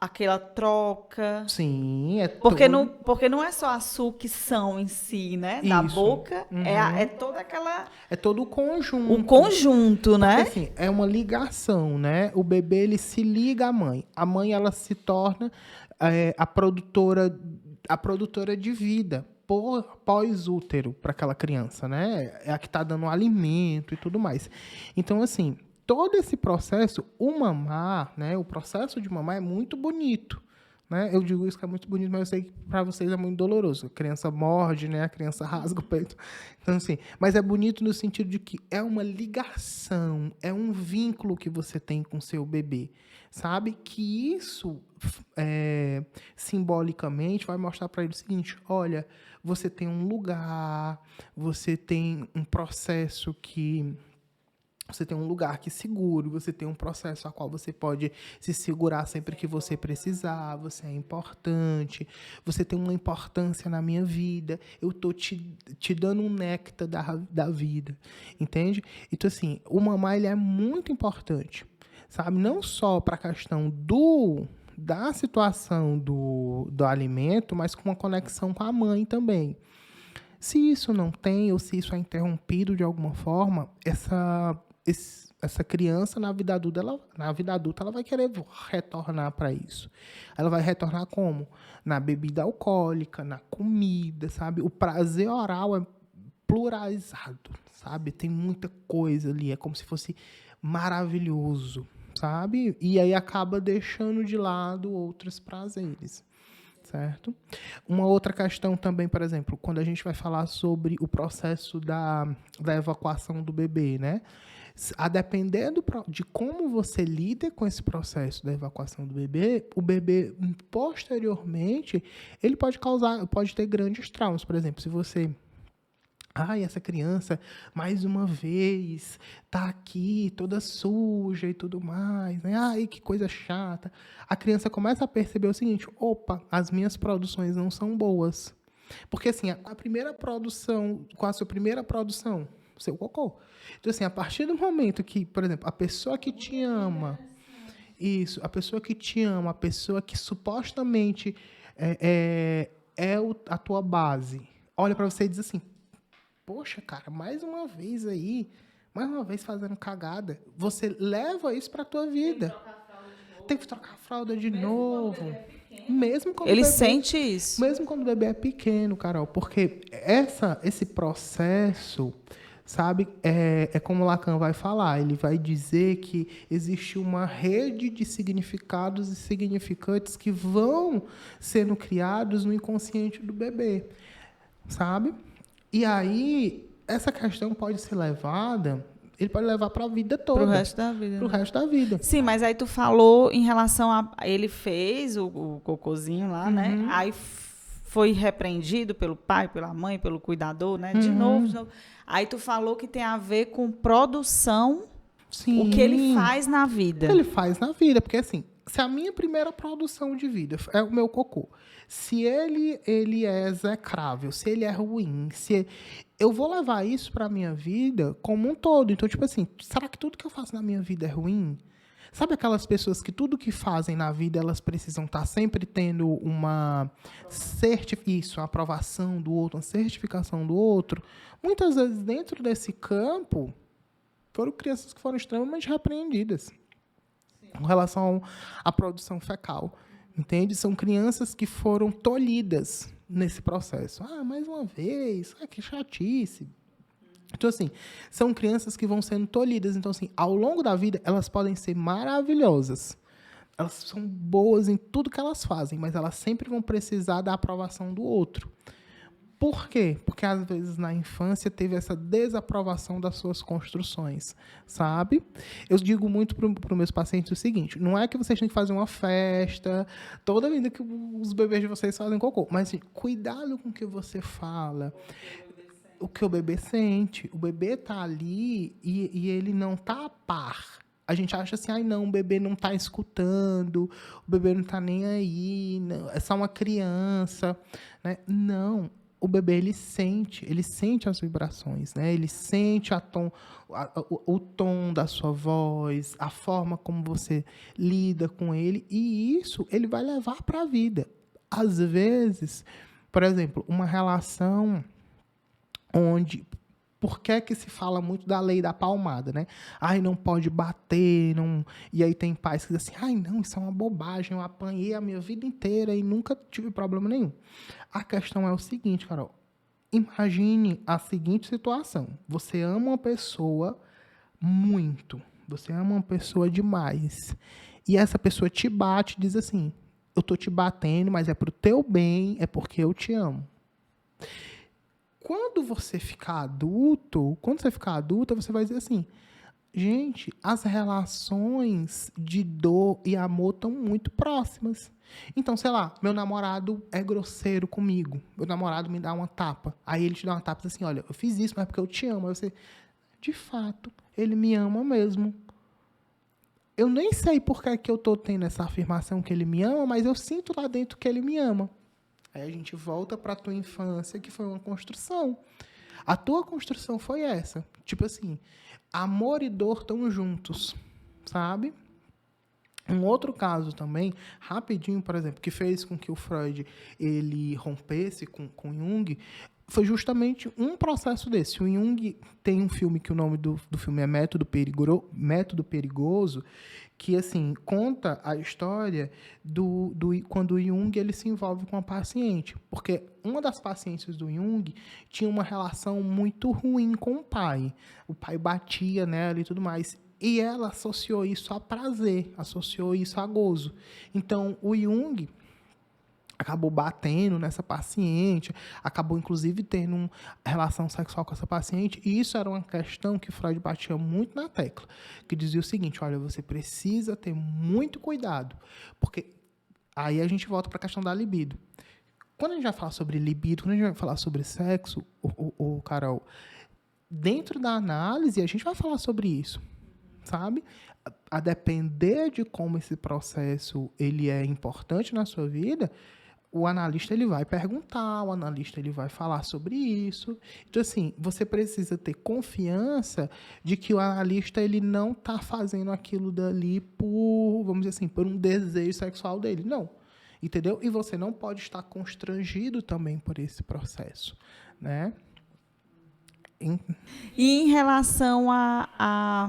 aquela troca. Sim, porque não é só a sucção em si, né? Da boca, uhum. é toda aquela... É todo o conjunto. O conjunto, né? Porque, assim, é uma ligação, né? O bebê, ele se liga à mãe. A mãe, ela se torna a produtora de vida pós-útero para aquela criança, né? É a que está dando alimento e tudo mais. Então, assim, todo esse processo, o mamar, né? O processo de mamar é muito bonito, né? Eu digo isso que é muito bonito, mas eu sei que para vocês é muito doloroso. A criança morde, né? A criança rasga o peito. Então, assim, mas é bonito no sentido de que é uma ligação, é um vínculo que você tem com seu bebê, sabe? Que isso, simbolicamente, vai mostrar para ele o seguinte, olha, você tem um lugar, você tem um processo que... Você tem um lugar que seguro, você tem um processo a qual você pode se segurar sempre que você precisar, você é importante, você tem uma importância na minha vida, eu estou te dando um néctar da vida, entende? Então, assim, o mamar ele é muito importante, sabe? Não só para a questão da situação do alimento, mas com uma conexão com a mãe também. Se isso não tem, ou se isso é interrompido de alguma forma, essa criança, na vida adulta, ela vai querer retornar para isso. Ela vai retornar como? Na bebida alcoólica, na comida, sabe? O prazer oral é pluralizado, sabe? Tem muita coisa ali, é como se fosse maravilhoso, sabe? E aí acaba deixando de lado outros prazeres. Certo? Uma outra questão também, por exemplo, quando a gente vai falar sobre o processo da evacuação do bebê, né? A depender de como você lida com esse processo da evacuação do bebê, o bebê, posteriormente, ele pode ter grandes traumas. Por exemplo, se você... essa criança, mais uma vez, tá aqui toda suja e tudo mais, né? Ai, que coisa chata. A criança começa a perceber o seguinte, opa, as minhas produções não são boas. Porque, assim, com a sua primeira produção, seu cocô. Então, assim, a partir do momento que, por exemplo, a pessoa que te ama, a pessoa que supostamente a tua base, olha para você e diz assim, poxa, cara, mais uma vez fazendo cagada. Você leva isso pra tua vida. Tem que trocar a fralda de novo. Mesmo quando ele sente isso. Mesmo quando o bebê é pequeno, Carol. Porque esse processo, sabe? É como Lacan vai falar, ele vai dizer que existe uma rede de significados e significantes que vão sendo criados no inconsciente do bebê, sabe? E aí, essa questão pode ser levada, ele pode levar para a vida toda. Pro resto da vida. Pro resto da vida. Sim, mas aí tu falou em relação a... Ele fez o cocôzinho lá, né? Aí foi repreendido pelo pai, pela mãe, pelo cuidador, né? De novo. Aí tu falou que tem a ver com produção, Sim. o que ele faz na vida. O que ele faz na vida, porque assim, se a minha primeira produção de vida é o meu cocô, se ele é execrável, se ele é ruim, eu vou levar isso para minha vida como um todo. Então, tipo assim, será que tudo que eu faço na minha vida é ruim? Sabe aquelas pessoas que tudo que fazem na vida, elas precisam estar sempre tendo uma aprovação do outro, uma certificação do outro? Muitas vezes, dentro desse campo, foram crianças que foram extremamente repreendidas com relação à produção fecal. Entende? São crianças que foram tolhidas nesse processo. Mais uma vez, que chatice. Então, assim, são crianças que vão sendo tolhidas. Então, assim, ao longo da vida, elas podem ser maravilhosas. Elas são boas em tudo que elas fazem, mas elas sempre vão precisar da aprovação do outro. Por quê? Porque, às vezes, na infância, teve essa desaprovação das suas construções, sabe? Eu digo muito para os meus pacientes o seguinte, não é que vocês têm que fazer uma festa toda vida que os bebês de vocês fazem cocô, mas assim, cuidado com o que você fala, o que o bebê sente. O bebê está ali e ele não está a par. A gente acha assim, não, o bebê não está escutando, o bebê não está nem aí, não, é só uma criança, né? Não. O bebê, ele sente as vibrações, né? Ele sente o tom da sua voz, a forma como você lida com ele, e isso ele vai levar para a vida. Às vezes, por exemplo, uma relação onde... Por que se fala muito da lei da palmada, né? Não pode bater, não... E aí tem pais que dizem assim, não, isso é uma bobagem, eu apanhei a minha vida inteira e nunca tive problema nenhum. A questão é o seguinte, Carol, imagine a seguinte situação, você ama uma pessoa muito, você ama uma pessoa demais, e essa pessoa te bate e diz assim, eu tô te batendo, mas é pro teu bem, é porque eu te amo. Quando você ficar adulta, você vai dizer assim, gente, as relações de dor e amor estão muito próximas. Então, sei lá, meu namorado é grosseiro comigo, meu namorado me dá uma tapa, aí ele te dá uma tapa e diz assim, olha, eu fiz isso, mas é porque eu te amo. Aí você, de fato, ele me ama mesmo. Eu nem sei por que eu estou tendo essa afirmação que ele me ama, mas eu sinto lá dentro que ele me ama. Aí a gente volta para a tua infância, que foi uma construção. A tua construção foi essa. Tipo assim, amor e dor estão juntos, sabe? Um outro caso também, rapidinho, por exemplo, que fez com que o Freud ele rompesse com Jung, foi justamente um processo desse. O Jung tem um filme que o nome do filme é Método Perigoso, que assim conta a história quando o Jung ele se envolve com a paciente, porque uma das pacientes do Jung tinha uma relação muito ruim com o pai batia nela e tudo mais, e ela associou isso a prazer, associou isso a gozo. Então o Jung acabou batendo nessa paciente, acabou, inclusive, tendo uma relação sexual com essa paciente, e isso era uma questão que Freud batia muito na tecla, que dizia o seguinte, olha, você precisa ter muito cuidado, porque aí a gente volta para a questão da libido. Quando a gente vai falar sobre libido, quando a gente vai falar sobre sexo, Carol, dentro da análise, a gente vai falar sobre isso, sabe? A depender de como esse processo ele é importante na sua vida, o analista ele vai perguntar, o analista ele vai falar sobre isso. Então, assim, você precisa ter confiança de que o analista ele não está fazendo aquilo dali por, vamos dizer assim, por um desejo sexual dele. Não. Entendeu? E você não pode estar constrangido também por esse processo, né? E em relação a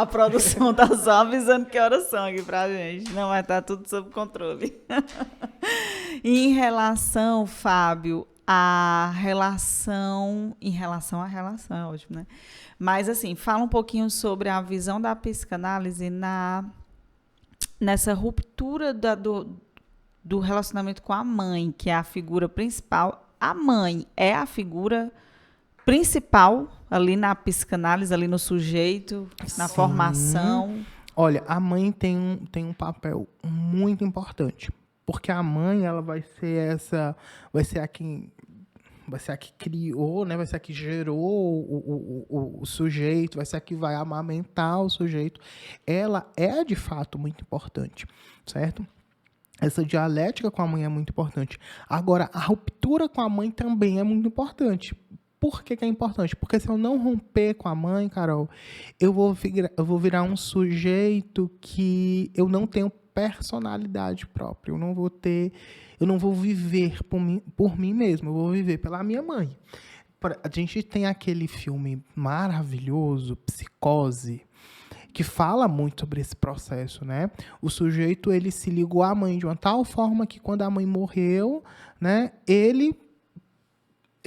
produção, tá só avisando que horas são aqui pra gente. Não, mas tá tudo sob controle. E em relação, Fábio, a relação, em relação à relação, é ótimo, né? Mas, assim, fala um pouquinho sobre a visão da psicanálise nessa ruptura do relacionamento com a mãe, que é a figura principal. A mãe é a figura principal ali na psicanálise, ali no sujeito, na Sim. formação. Olha, a mãe tem um papel muito importante, porque a mãe ela vai ser a que criou, né? Vai ser a que gerou o sujeito, vai ser a que vai amamentar o sujeito. Ela é de fato muito importante, certo? Essa dialética com a mãe é muito importante. Agora, a ruptura com a mãe também é muito importante. Por que é importante? Porque se eu não romper com a mãe, Carol, eu vou virar um sujeito que eu não tenho personalidade própria. Eu não vou viver por mim mesmo, eu vou viver pela minha mãe. A gente tem aquele filme maravilhoso, Psicose, que fala muito sobre esse processo, né? O sujeito, ele se ligou à mãe de uma tal forma que quando a mãe morreu, né, ele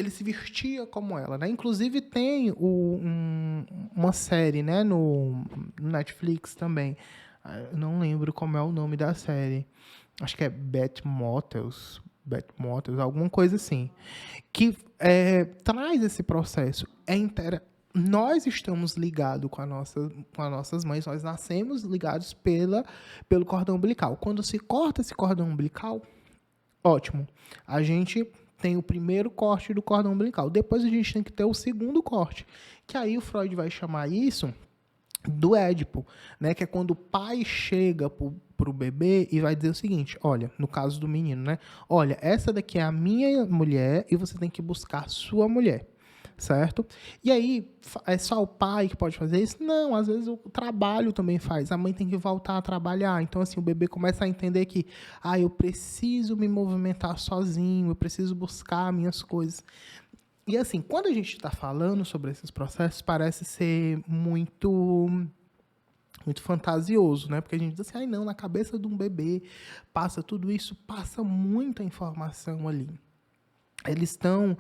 se vestia como ela, né? Inclusive tem uma série, né, no Netflix também. Eu não lembro como é o nome da série. Acho que é Beth Motels, alguma coisa assim, que traz esse processo. Nós estamos ligados com as nossas mães, nós nascemos ligados pelo cordão umbilical. Quando se corta esse cordão umbilical, ótimo, a gente tem o primeiro corte do cordão umbilical. Depois a gente tem que ter o segundo corte, que aí o Freud vai chamar isso do Édipo, né? Que é quando o pai chega pro bebê e vai dizer o seguinte, olha, no caso do menino, né? Olha, essa daqui é a minha mulher e você tem que buscar a sua mulher, certo? E aí, é só o pai que pode fazer isso? Não, às vezes o trabalho também faz. A mãe tem que voltar a trabalhar. Então, assim, o bebê começa a entender que, eu preciso me movimentar sozinho, eu preciso buscar minhas coisas. E assim, quando a gente está falando sobre esses processos, parece ser muito fantasioso, né? Porque a gente diz assim, não, na cabeça de um bebê passa tudo isso, passa muita informação ali. Eles estão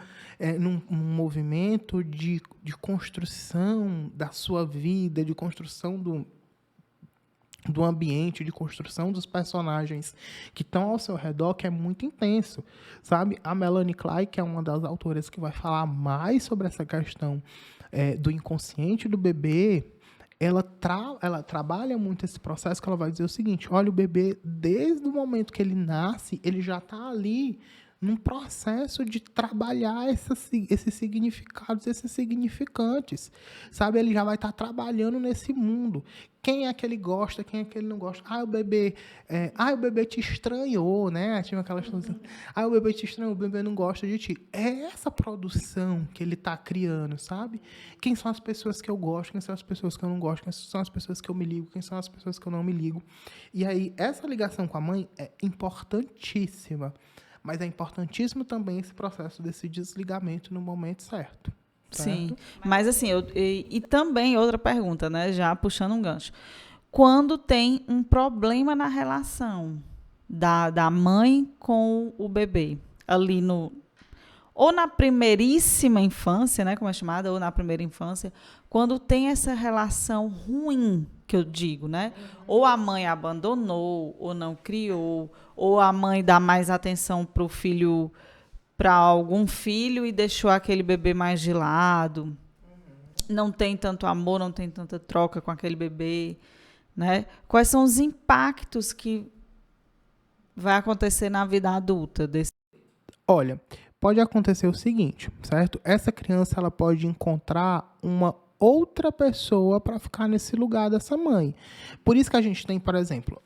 num movimento de construção da sua vida, de construção do ambiente, de construção dos personagens que estão ao seu redor, que é muito intenso, sabe? A Melanie Klein, que é uma das autoras que vai falar mais sobre essa questão do inconsciente do bebê, ela trabalha muito esse processo, que ela vai dizer o seguinte, olha, o bebê, desde o momento que ele nasce, ele já está ali num processo de trabalhar esses significados, esses significantes, sabe? Ele já vai estar trabalhando nesse mundo. Quem é que ele gosta, quem é que ele não gosta? O bebê te estranhou, né? Tinha aquela situação. O bebê te estranhou, o bebê não gosta de ti. É essa produção que ele está criando, sabe? Quem são as pessoas que eu gosto, quem são as pessoas que eu não gosto, quem são as pessoas que eu me ligo, quem são as pessoas que eu não me ligo. E aí, essa ligação com a mãe é importantíssima. Mas é importantíssimo também esse processo desse desligamento no momento certo. Sim, mas assim, e também outra pergunta, né? Já puxando um gancho. Quando tem um problema na relação da mãe com o bebê, ali ou na primeiríssima infância, né, como é chamada, ou na primeira infância, quando tem essa relação ruim, que eu digo, né? Ou a mãe abandonou, ou não criou, ou a mãe dá mais atenção para o filho, para algum filho e deixou aquele bebê mais de lado. Não tem tanto amor, não tem tanta troca com aquele bebê, né? Quais são os impactos que vai acontecer na vida adulta desse? Olha, pode acontecer o seguinte, certo? Essa criança ela pode encontrar uma outra pessoa para ficar nesse lugar dessa mãe. Por isso que a gente tem, por exemplo,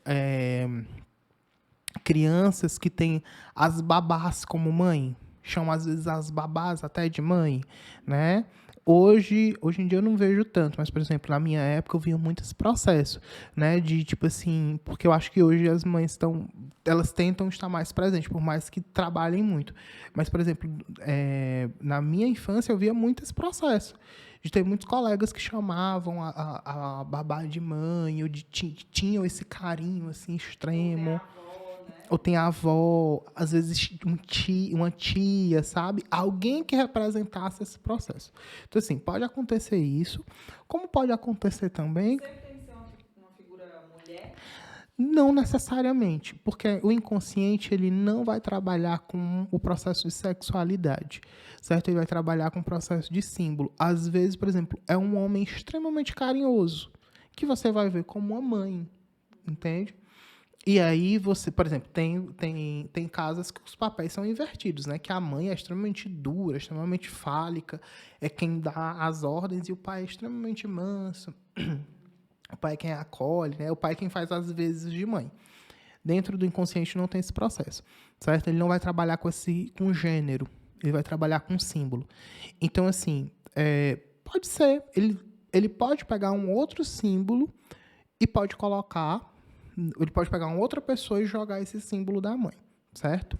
crianças que têm as babás como mãe, chamam às vezes as babás até de mãe, né? Hoje em dia eu não vejo tanto, mas, por exemplo, na minha época eu via muito esse processo, né? De, tipo assim, porque eu acho que hoje as mães elas tentam estar mais presentes, por mais que trabalhem muito. Mas, por exemplo, na minha infância eu via muito esse processo, de ter muitos colegas que chamavam a babá de mãe, ou tinham esse carinho, assim, extremo. Ou tem a avó, às vezes uma tia, sabe? Alguém que representasse esse processo. Então, assim, pode acontecer isso, como pode acontecer também... Sempre tem que ser uma figura mulher? Não necessariamente, porque o inconsciente ele não vai trabalhar com o processo de sexualidade, certo? Ele vai trabalhar com o processo de símbolo. Às vezes, por exemplo, é um homem extremamente carinhoso, que você vai ver como uma mãe, entende? E aí você, por exemplo, tem casas que os papéis são invertidos, né? Que a mãe é extremamente dura, extremamente fálica, é quem dá as ordens, e o pai é extremamente manso. O pai é quem acolhe, né? O pai é quem faz as vezes de mãe. Dentro do inconsciente não tem esse processo, certo? Ele não vai trabalhar com gênero, ele vai trabalhar com símbolo. Então, assim, pode ser, ele pode pegar um outro símbolo e pode colocar, ele pode pegar uma outra pessoa e jogar esse símbolo da mãe, certo?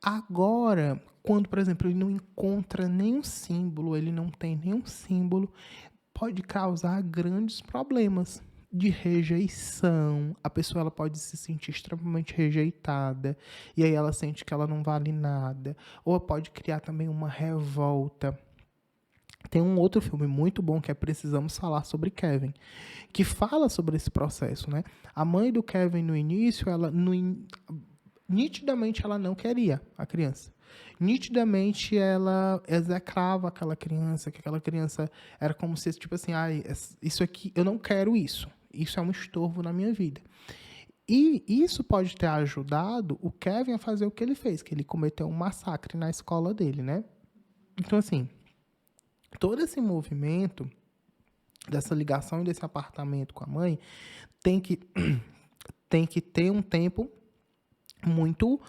Agora, quando, por exemplo, ele não encontra nenhum símbolo, ele não tem nenhum símbolo, pode causar grandes problemas de rejeição. A pessoa ela pode se sentir extremamente rejeitada, e aí ela sente que ela não vale nada. Ou pode criar também uma revolta. Tem um outro filme muito bom que é Precisamos Falar sobre Kevin, que fala sobre esse processo, né? A mãe do Kevin, no início, nitidamente ela não queria a criança. Nitidamente ela execrava aquela criança, que aquela criança era como se, tipo assim, isso aqui, eu não quero isso. Isso é um estorvo na minha vida. E isso pode ter ajudado o Kevin a fazer o que ele fez, que ele cometeu um massacre na escola dele, né? Então, assim, todo esse movimento dessa ligação e desse apartamento com a mãe tem que ter um tempo muito...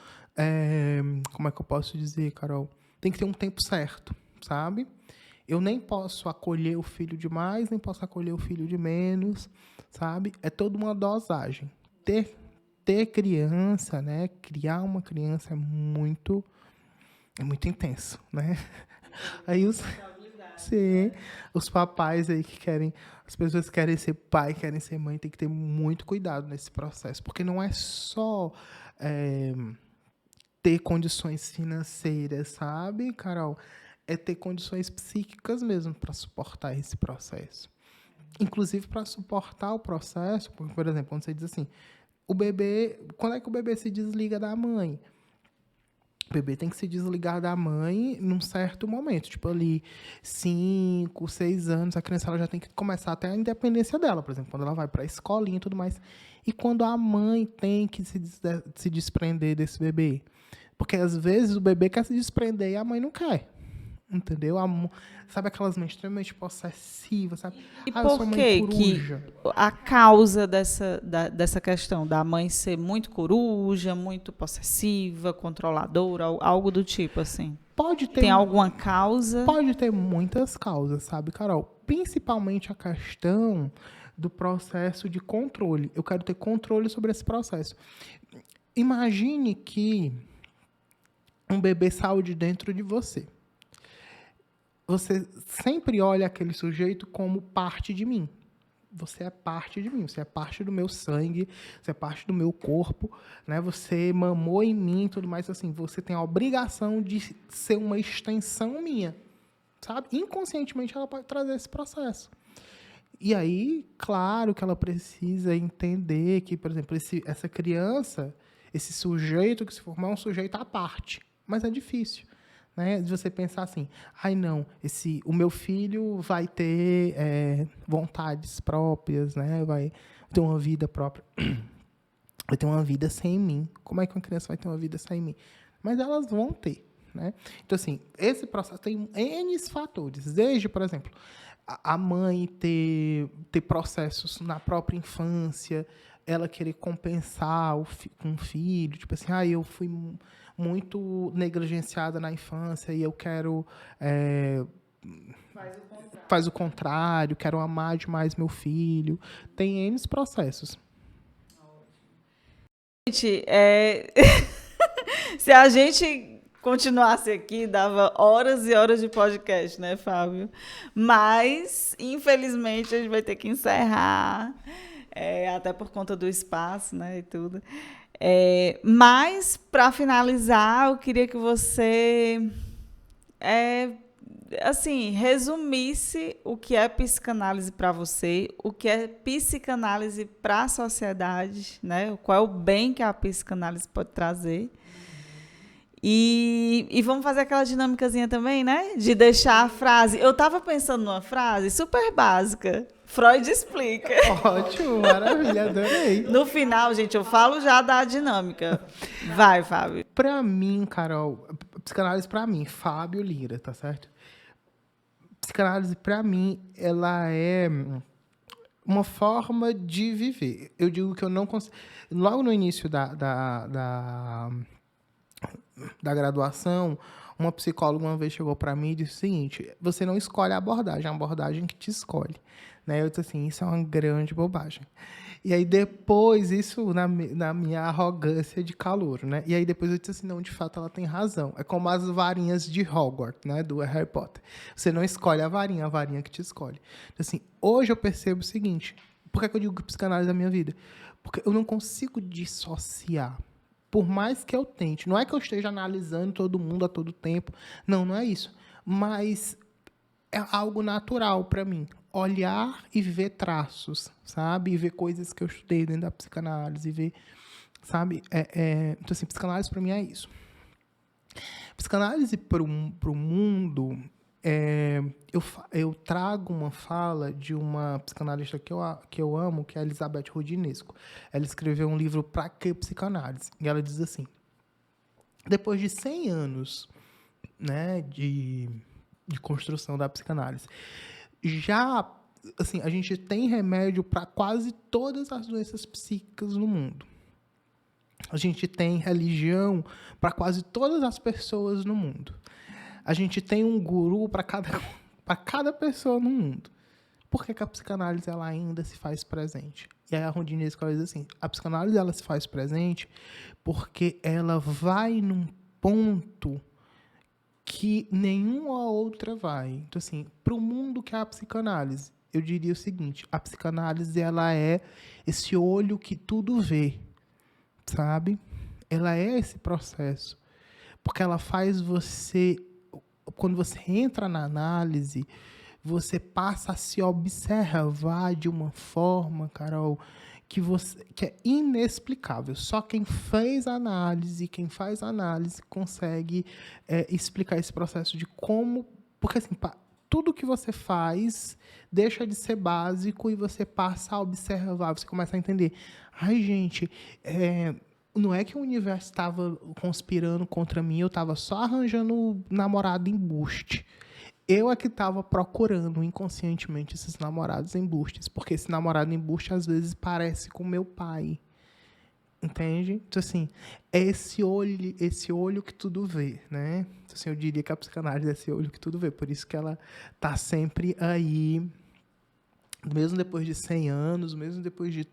como é que eu posso dizer, Carol? Tem que ter um tempo certo, sabe? Eu nem posso acolher o filho de mais, nem posso acolher o filho de menos, sabe? É toda uma dosagem. Ter criança, né? Criar uma criança é muito intenso, né? Aí os papais aí que querem, as pessoas que querem ser pai, querem ser mãe, tem que ter muito cuidado nesse processo, porque não é só ter condições financeiras, sabe, Carol? É ter condições psíquicas mesmo para suportar esse processo. Inclusive para suportar o processo, por exemplo, quando você diz assim, quando é que o bebê se desliga da mãe? O bebê tem que se desligar da mãe num certo momento, tipo ali 5, 6 anos, a criança ela já tem que começar até a independência dela, por exemplo, quando ela vai para a escolinha e tudo mais. E quando a mãe tem que se desprender desse bebê. Porque às vezes o bebê quer se desprender e a mãe não quer. Entendeu? Sabe aquelas mães extremamente possessivas, sabe? E eu sou por mãe que coruja. a causa dessa questão da mãe ser muito coruja, muito possessiva, controladora, algo do tipo assim? Tem alguma causa? Pode ter muitas causas, sabe, Carol? Principalmente a questão do processo de controle. Eu quero ter controle sobre esse processo. Imagine que um bebê saiu de dentro de você. Você sempre olha aquele sujeito como parte de mim. Você é parte de mim, você é parte do meu sangue, você é parte do meu corpo, né? Você mamou em mim e tudo mais, assim, você tem a obrigação de ser uma extensão minha, sabe? Inconscientemente ela pode trazer esse processo. E aí, claro que ela precisa entender que, por exemplo, essa criança, esse sujeito que se formou é um sujeito à parte, mas é difícil. Né, de você pensar assim, não, o meu filho vai ter vontades próprias, né, vai ter uma vida própria, vai ter uma vida sem mim. Como é que uma criança vai ter uma vida sem mim? Mas elas vão ter. Né? Então, assim, esse processo tem N fatores, desde, por exemplo, a mãe ter processos na própria infância, ela querer compensar com o filho, tipo assim, eu fui muito negligenciada na infância e eu quero... Faz o contrário, quero amar demais meu filho. Tem N processos. Gente, se a gente continuasse aqui, dava horas e horas de podcast, né, Fábio? Mas, infelizmente, a gente vai ter que encerrar, até por conta do espaço, né, e tudo. Mas, para finalizar, eu queria que você assim, resumisse o que é psicanálise para você, o que é psicanálise para a sociedade, né? Qual é o bem que a psicanálise pode trazer. E vamos fazer aquela dinâmicazinha também, né? De deixar a frase. Eu estava pensando numa frase super básica. Freud explica. Ótimo, maravilha, adorei. No final, gente, eu falo já da dinâmica. Vai, Fábio. Pra mim, Carol, psicanálise pra mim, Fábio Lira, tá certo? Psicanálise pra mim, ela é uma forma de viver. Eu digo que eu não consigo... Logo no início da graduação, uma psicóloga uma vez chegou para mim e disse o seguinte: você não escolhe a abordagem que te escolhe. Né? Eu disse assim, isso é uma grande bobagem. E aí depois, isso na minha arrogância de calouro, né? E aí depois eu disse assim, não, de fato ela tem razão. É como as varinhas de Hogwarts, né? Do Harry Potter. Você não escolhe a varinha que te escolhe. Então, assim, hoje eu percebo o seguinte, por que eu digo que psicanálise é a minha vida? Porque eu não consigo dissociar. Por mais que eu tente. Não é que eu esteja analisando todo mundo a todo tempo. Não é isso. Mas é algo natural para mim. Olhar e ver traços, sabe? E ver coisas que eu estudei dentro da psicanálise. Ver, sabe? Então, assim, psicanálise para mim é isso. Psicanálise para o mundo... eu trago uma fala de uma psicanalista que eu amo, que é a Elizabeth Roudinesco. Ela escreveu um livro Pra que Psicanálise? E ela diz assim, depois de 100 anos, né, de construção da psicanálise, já assim, a gente tem remédio para quase todas as doenças psíquicas no mundo. A gente tem religião para quase todas as pessoas no mundo. A gente tem um guru para cada pessoa no mundo. Por que a psicanálise ela ainda se faz presente? E aí a Roudinesco diz assim, a psicanálise ela se faz presente porque ela vai num ponto que nenhuma outra vai. Então, assim, para o mundo que é a psicanálise, eu diria o seguinte, a psicanálise ela é esse olho que tudo vê, sabe? Ela é esse processo. Porque ela faz você... Quando você entra na análise, você passa a se observar de uma forma, Carol, que é inexplicável. Só quem faz análise consegue explicar esse processo de como... Porque, assim, tudo que você faz deixa de ser básico e você passa a observar, você começa a entender. Ai, gente, não é que o universo estava conspirando contra mim, eu estava só arranjando namorado em embuste. Eu é que estava procurando inconscientemente esses namorados em embustes, porque esse namorado em embuste às vezes parece com meu pai. Entende? Então, assim, é esse olho que tudo vê, né? Então, assim, eu diria que a psicanálise é esse olho que tudo vê, por isso que ela está sempre aí, mesmo depois de 100 anos, mesmo depois de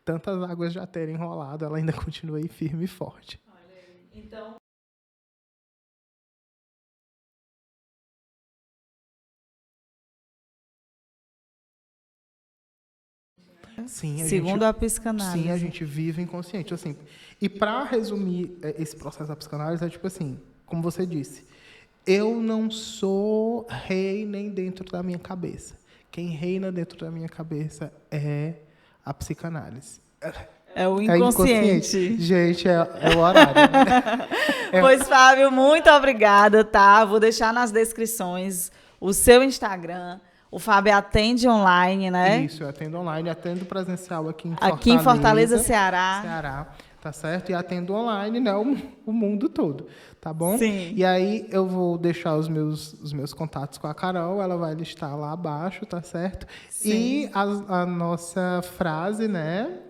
tantas águas já terem rolado, ela ainda continua aí firme e forte. Olha aí. Então... Sim, Segundo a psicanálise. Sim, a gente vive inconsciente. Assim, e para resumir esse processo da psicanálise, é tipo assim, como você disse, eu não sou rei nem dentro da minha cabeça. Quem reina dentro da minha cabeça é a psicanálise. É o inconsciente. Gente, é o horário. Pois, Fábio, muito obrigada, tá? Vou deixar nas descrições o seu Instagram. O Fábio atende online, né? Isso, eu atendo online, atendo presencial aqui em Fortaleza, Ceará. Ceará, tá certo? E atendo online, né? O mundo todo, tá bom? Sim. E aí eu vou deixar os meus contatos com a Carol, ela vai listar lá abaixo, tá certo? Sim. E a nossa frase, né?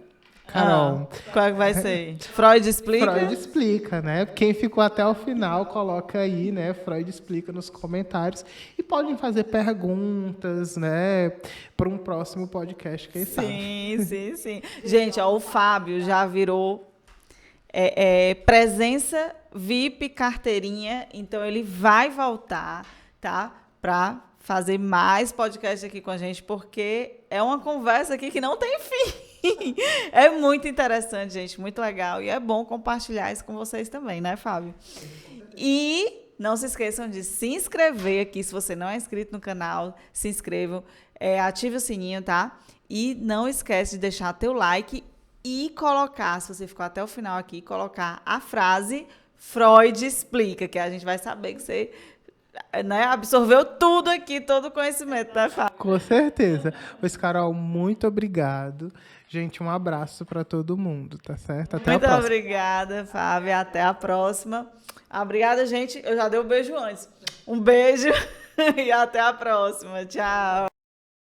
Carol. Qual é que vai ser? Freud explica? Freud explica, né? Quem ficou até o final, coloca aí, né? Freud explica nos comentários. E podem fazer perguntas, né? Para um próximo podcast, quem sabe. Sim. Gente, ó, o Fábio já virou presença VIP carteirinha, então ele vai voltar, tá? Para fazer mais podcast aqui com a gente, porque é uma conversa aqui que não tem fim. É muito interessante, gente, muito legal. E é bom compartilhar isso com vocês também, né, Fábio? E não se esqueçam de se inscrever aqui, se você não é inscrito no canal, se inscrevam, ative o sininho, tá? E não esquece de deixar teu like e colocar, se você ficou até o final aqui, colocar a frase Freud explica, que a gente vai saber que você, né, absorveu tudo aqui, todo o conhecimento, né, Fábio? Com certeza. Pois, Carol, muito obrigado. Gente, um abraço para todo mundo, tá certo? Até a Muito próxima. obrigada, Fábio. Até a próxima. Obrigada, gente. Eu já dei um beijo antes. Um beijo e até a próxima. Tchau.